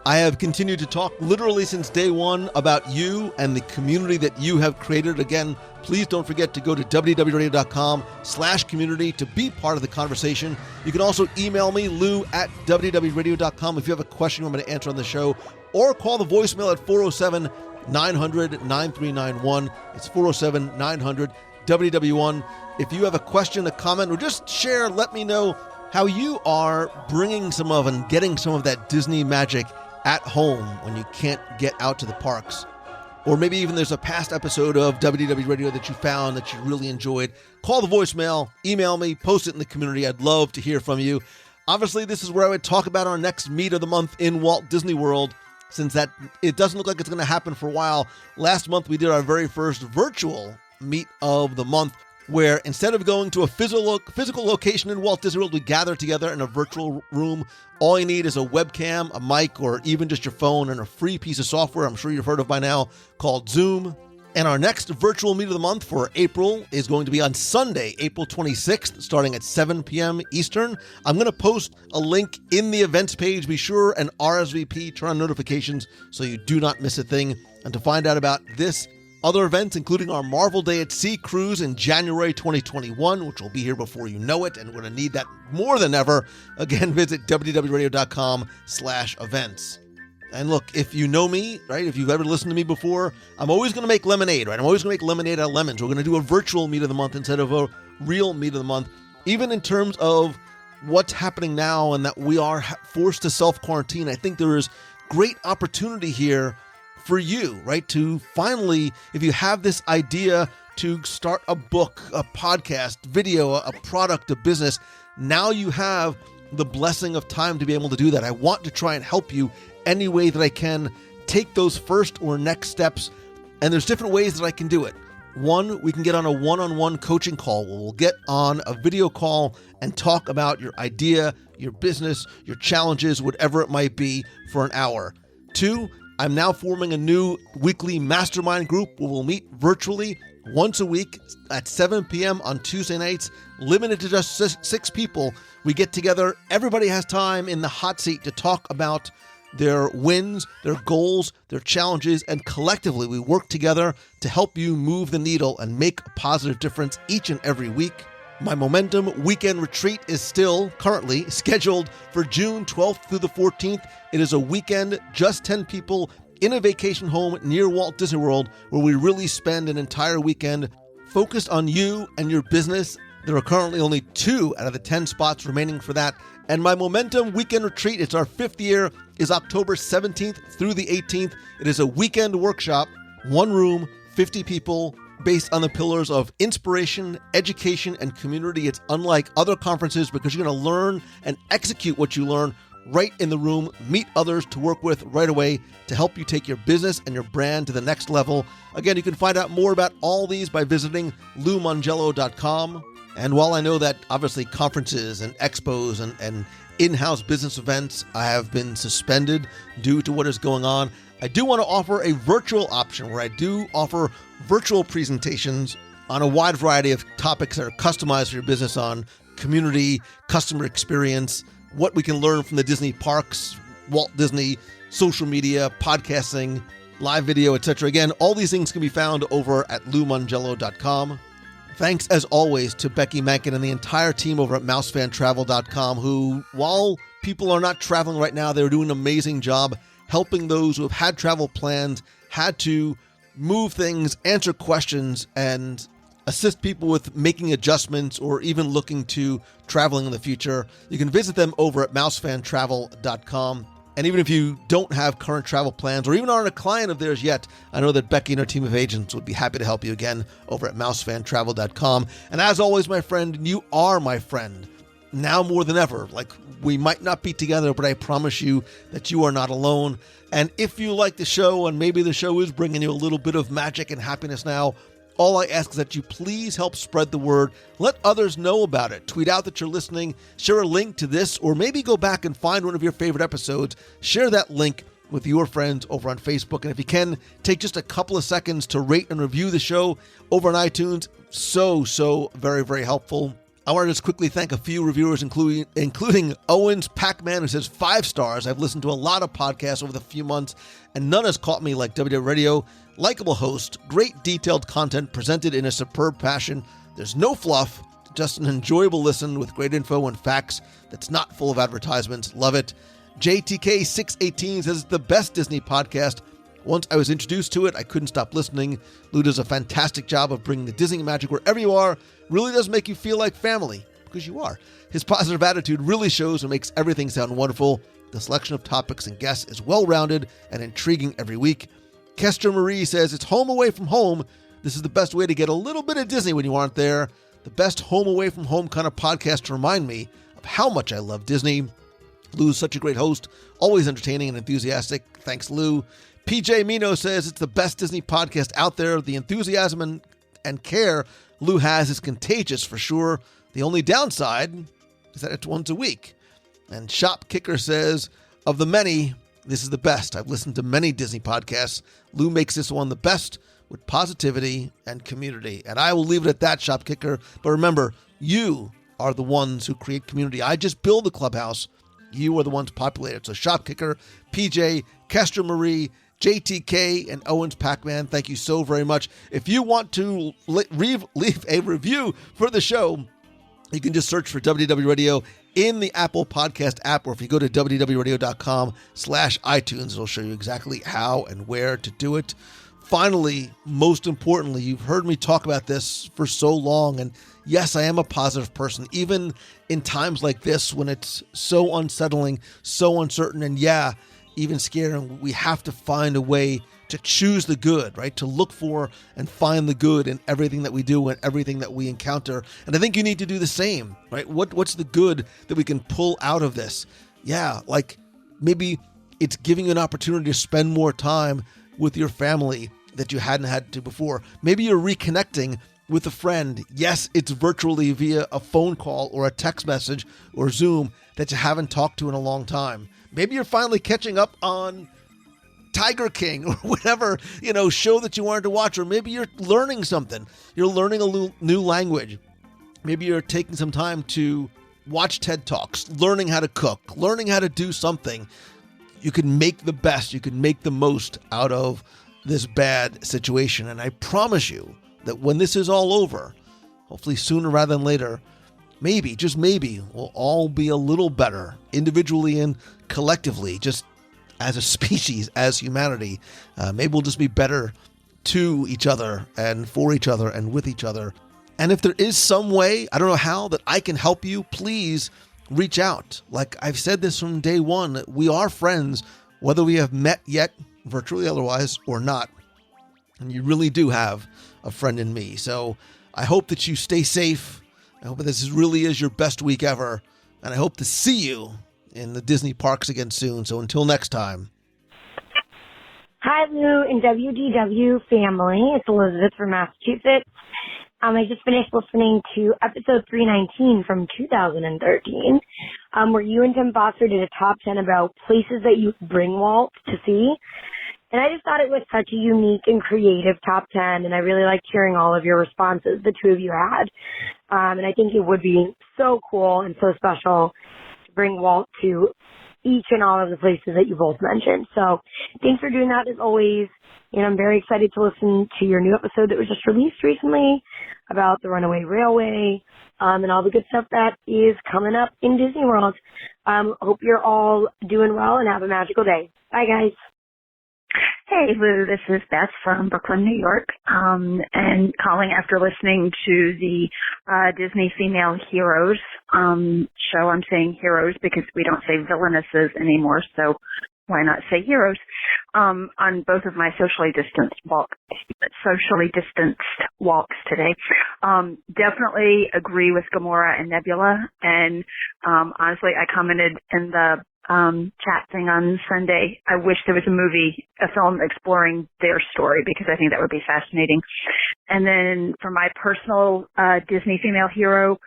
I have continued to talk literally since day one about you and the community that you have created. Again, please don't forget to go to www.radio.com/community to be part of the conversation. You can also email me, lou@www.radio.com, if you have a question you want me to answer on the show, or call the voicemail at 407-900-9391. It's 407-900-WW1. If you have a question, a comment, or just share, let me know how you are bringing some of and getting some of that Disney magic at home when you can't get out to the parks. Or maybe even there's a past episode of WDW Radio that you found that you really enjoyed. Call the voicemail, email me, post it in the community. I'd love to hear from you. Obviously, this is where I would talk about our next meet of the month in Walt Disney World, since that it doesn't look like it's going to happen for a while. Last month, we did our very first virtual meet of the month. where instead of going to a physical location in Walt Disney World, we gather together in a virtual room. All you need is a webcam, a mic, or even just your phone and a free piece of software I'm sure you've heard of by now called Zoom. And our next virtual meet of the month for April is going to be on Sunday, April 26th, starting at 7 p.m. Eastern. I'm going to post a link in the events page. Be sure and RSVP, turn on notifications so you do not miss a thing. And to find out about this, other events, including our Marvel Day at Sea cruise in January 2021, which will be here before you know it, and we're going to need that more than ever. Again, visit wdwradio.com/events. And look, if you know me, right, if you've ever listened to me before, I'm always going to make lemonade, right? I'm always going to make lemonade out of lemons. We're going to do a virtual meet of the month instead of a real meet of the month, even in terms of what's happening now and that we are forced to self-quarantine. I think there is great opportunity here for you, right, to finally, if you have this idea to start a book, a podcast, video, a product, a business, now you have the blessing of time to be able to do that. I want to try and help you any way that I can take those first or next steps. And there's different ways that I can do it. One, we can get on a one-on-one coaching call where we'll get on a video call and talk about your idea, your business, your challenges, whatever it might be, for an hour. Two, I'm now forming a new weekly mastermind group where we'll meet virtually once a week at 7 p.m. on Tuesday nights, limited to just 6 people. We get together. Everybody has time in the hot seat to talk about their wins, their goals, their challenges, and collectively we work together to help you move the needle and make a positive difference each and every week. My Momentum Weekend Retreat is still currently scheduled for June 12th through the 14th. It is a weekend, just 10 people in a vacation home near Walt Disney World, where we really spend an entire weekend focused on you and your business. There are currently only 2 out of the 10 spots remaining for that. And my Momentum Weekend Retreat, it's our 5th year, is October 17th through the 18th. It is a weekend workshop, 1 room, 50 people, based on the pillars of inspiration, education, and community. It's unlike other conferences because you're going to learn and execute what you learn right in the room, meet others to work with right away to help you take your business and your brand to the next level. Again, you can find out more about all these by visiting LouMongello.com. And while I know that obviously conferences and expos and in-house business events have been suspended due to what is going on, I do want to offer a virtual option where I do offer virtual presentations on a wide variety of topics that are customized for your business on community, customer experience, what we can learn from the Disney parks, Walt Disney, social media, podcasting, live video, etc. Again, all these things can be found over at LouMongello.com. Thanks, as always, to Becky Mankin and the entire team over at MouseFanTravel.com, who, while people are not traveling right now, they're doing an amazing job helping those who have had travel plans, had to move things, answer questions, and assist people with making adjustments or even looking to traveling in the future. You can visit them over at MouseFanTravel.com. And even if you don't have current travel plans or even aren't a client of theirs yet, I know that Becky and her team of agents would be happy to help you again over at MouseFanTravel.com. And as always, my friend, you are my friend. Now more than ever. Like, we might not be together, but I promise you that you are not alone. And if you like the show, and maybe the show is bringing you a little bit of magic and happiness now, all I ask is that you please help spread the word. Let others know about it. Tweet out that you're listening. Share a link to this, or maybe go back and find one of your favorite episodes. Share that link with your friends over on Facebook. And if you can, take just a couple of seconds to rate and review the show over on iTunes. So very, very helpful. I want to just quickly thank a few reviewers, including Owens Pac-Man, who says 5 stars. I've listened to a lot of podcasts over the few months, and none has caught me like WDW Radio. Likeable host, great detailed content presented in a superb passion. There's no fluff, just an enjoyable listen with great info and facts that's not full of advertisements. Love it. JTK618 says it's the best Disney podcast. Once I was introduced to it, I couldn't stop listening. Lou does a fantastic job of bringing the Disney magic wherever you are. Really does make you feel like family, because you are. His positive attitude really shows and makes everything sound wonderful. The selection of topics and guests is well-rounded and intriguing every week. Kester Marie says, it's home away from home. This is the best way to get a little bit of Disney when you aren't there. The best home away from home kind of podcast to remind me of how much I love Disney. Lou's such a great host, always entertaining and enthusiastic. Thanks, Lou. PJ Mino says, it's the best Disney podcast out there. The enthusiasm and care Lou has is contagious for sure. The only downside is that it's once a week. And Shop Kicker says, of the many, this is the best. I've listened to many Disney podcasts. Lou makes this one the best with positivity and community. And I will leave it at that, Shop Kicker. But remember, you are the ones who create community. I just build the clubhouse. You are the ones populate it. So Shop Kicker, PJ, Kester Marie, JTK, and Owens Pac-Man, thank you so very much. If you want to leave a review for the show, you can just search for WDW Radio in the Apple Podcast app, or if you go to www.radio.com/iTunes, it'll show you exactly how and where to do it. Finally, most importantly, you've heard me talk about this for so long, and yes, I am a positive person, even in times like this when it's so unsettling, so uncertain, and yeah, even scary. We have to find a way to choose the good, right? To look for and find the good in everything that we do and everything that we encounter. And I think you need to do the same, right? What's the good that we can pull out of this? Yeah, like maybe it's giving you an opportunity to spend more time with your family that you hadn't had to before. Maybe you're reconnecting with a friend. Yes, it's virtually via a phone call or a text message or Zoom that you haven't talked to in a long time. Maybe you're finally catching up on Tiger King or whatever, show that you wanted to watch, or maybe you're learning something. You're learning a new language. Maybe you're taking some time to watch TED Talks, learning how to cook, learning how to do something. You can make the best, you can make the most out of this bad situation. And I promise you that when this is all over, hopefully sooner rather than later, maybe, just maybe, we'll all be a little better individually and collectively, just as a species, as humanity. Maybe we'll just be better to each other and for each other and with each other. And if there is some way, I don't know how, that I can help you, please reach out. Like I've said this from day one, we are friends, whether we have met yet, virtually otherwise, or not. And you really do have a friend in me. So I hope that you stay safe. I hope that this really is your best week ever. And I hope to see you in the Disney parks again soon. So until next time. Hi, Lou and WDW family. It's Elizabeth from Massachusetts. I just finished listening to episode 319 from 2013, where you and Tim Foster did a top 10 about places that you bring Walt to see. And I just thought it was such a unique and creative top 10, and I really liked hearing all of your responses the two of you had. And I think it would be so cool and so special to bring Walt to each and all of the places that you both mentioned. So thanks for doing that as always. And I'm very excited to listen to your new episode that was just released recently about the Runaway Railway, and all the good stuff that is coming up in Disney World. Hope you're all doing well and have a magical day. Bye, guys. Hey, Lou, this is Beth from Brooklyn, New York, and calling after listening to the Disney Female Heroes show. I'm saying heroes because we don't say villainesses anymore, so why not say heroes? On both of my socially distanced walks today. Definitely agree with Gamora and Nebula, and honestly, I commented in the chat thing on Sunday, I wish there was a film exploring their story, because I think that would be fascinating. And then for my personal Disney female hero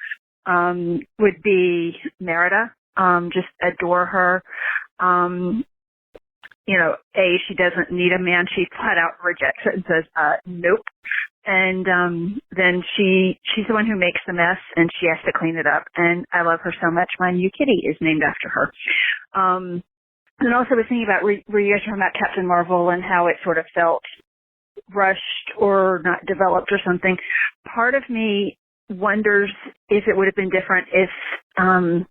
would be Merida. Just adore her. She doesn't need a man. She flat out rejects it and says, nope. And then she's the one who makes the mess, and she has to clean it up. And I love her so much. My new kitty is named after her. And also was thinking about, were you guys talking about Captain Marvel and how it sort of felt rushed or not developed or something? Part of me wonders if it would have been different if, the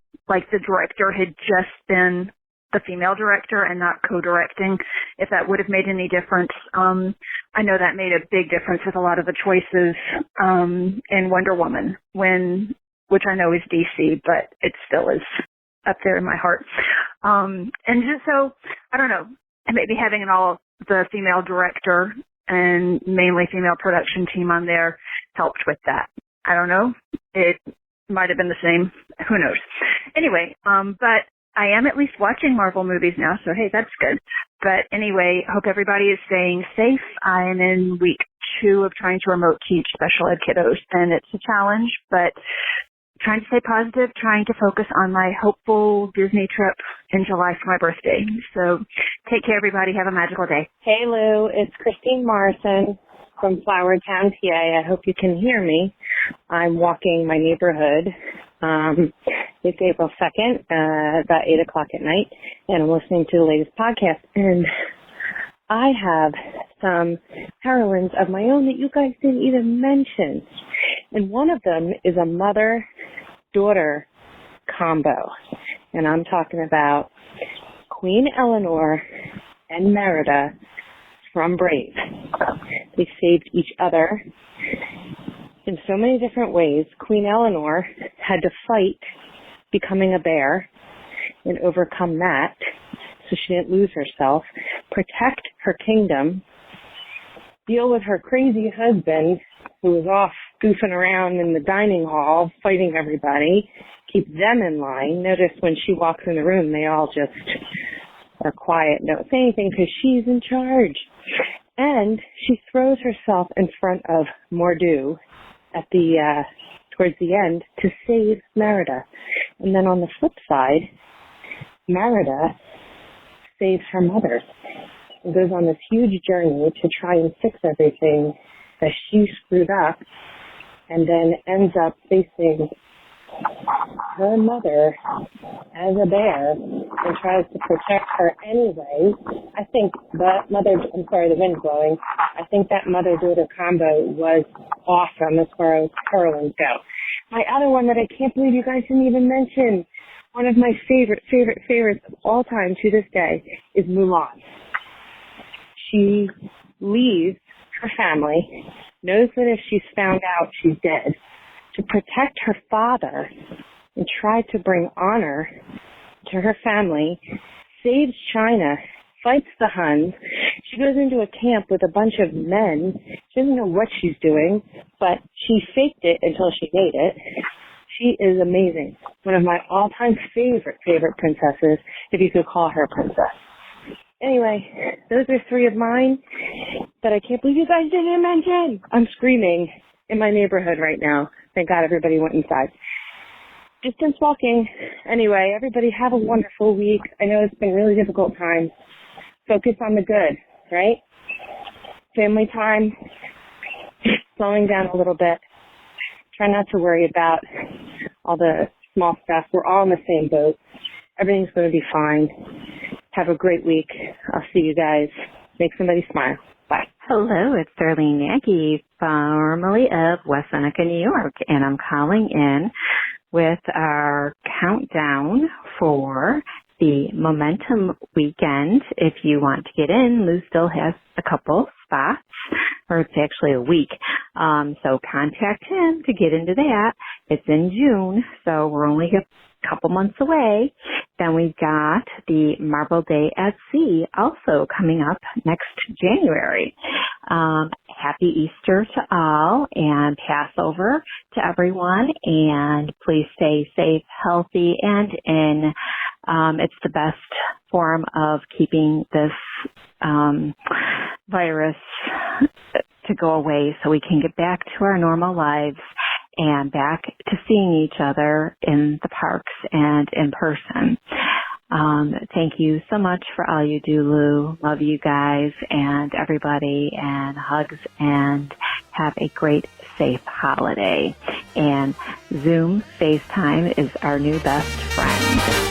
director had just been the female director and not co-directing, if that would have made any difference. I know that made a big difference with a lot of the choices in Wonder Woman, which I know is DC, but it still is up there in my heart. And just so, I don't know, maybe having the female director and mainly female production team on there helped with that. I don't know. It might have been the same. Who knows? Anyway, but I am at least watching Marvel movies now, so hey, that's good. But anyway, hope everybody is staying safe. I am in week two of trying to remote teach special ed kiddos, and it's a challenge, but trying to stay positive, trying to focus on my hopeful Disney trip in July for my birthday. So take care, everybody. Have a magical day. Hey, Lou. It's Christine Morrison from Flowertown, PA. I hope you can hear me. I'm walking my neighborhood. It's April 2nd, about 8 o'clock at night, and I'm listening to the latest podcast. And I have some heroines of my own that you guys didn't even mention. And one of them is a mother-daughter combo. And I'm talking about Queen Eleanor and Merida from Brave. They saved each other in so many different ways. Queen Eleanor had to fight becoming a bear and overcome that so she didn't lose herself, protect her kingdom, deal with her crazy husband who was off goofing around in the dining hall fighting everybody, keep them in line. Notice when she walks in the room, they all just are quiet, don't say anything because she's in charge. And she throws herself in front of Mor'du at the towards the end to save Merida. And then on the flip side, Merida saves her mother and goes on this huge journey to try and fix everything that she screwed up, and then ends up facing her mother as a bear and tries to protect her anyway. I think the wind's blowing. I think that mother-daughter combo was awesome as far as heroines go. My other one that I can't believe you guys didn't even mention, one of my favorites of all time to this day, is Mulan. She leaves her family, knows that if she's found out, she's dead, to protect her father and try to bring honor to her family, saves China, fights the Huns. She goes into a camp with a bunch of men. She doesn't know what she's doing, but she faked it until she made it. She is amazing. One of my all-time favorite princesses, if you could call her a princess. Anyway, those are three of mine that I can't believe you guys didn't mention. I'm screaming in my neighborhood right now. Thank God everybody went inside. Distance walking. Anyway, everybody have a wonderful week. I know it's been a really difficult time. Focus on the good, right? Family time. Slowing down a little bit. Try not to worry about all the small stuff. We're all in the same boat. Everything's going to be fine. Have a great week. I'll see you guys. Make somebody smile. Bye. Hello, it's Darlene Nagy, formerly of West Seneca, New York, and I'm calling in with our countdown for the Momentum Weekend. If you want to get in, Lou still has a couple spots, or it's actually a week. So contact him to get into that. It's in June, so we're only a couple months away. Then we've got the Marble Day at Sea also coming up next January. Happy Easter to all and Passover to everyone, and please stay safe, healthy, and in. It's the best form of keeping this virus to go away so we can get back to our normal lives and back to seeing each other in the parks and in person. Thank you so much for all you do, Lou. Love you guys and everybody, and hugs, and have a great, safe holiday. And Zoom FaceTime is our new best friend.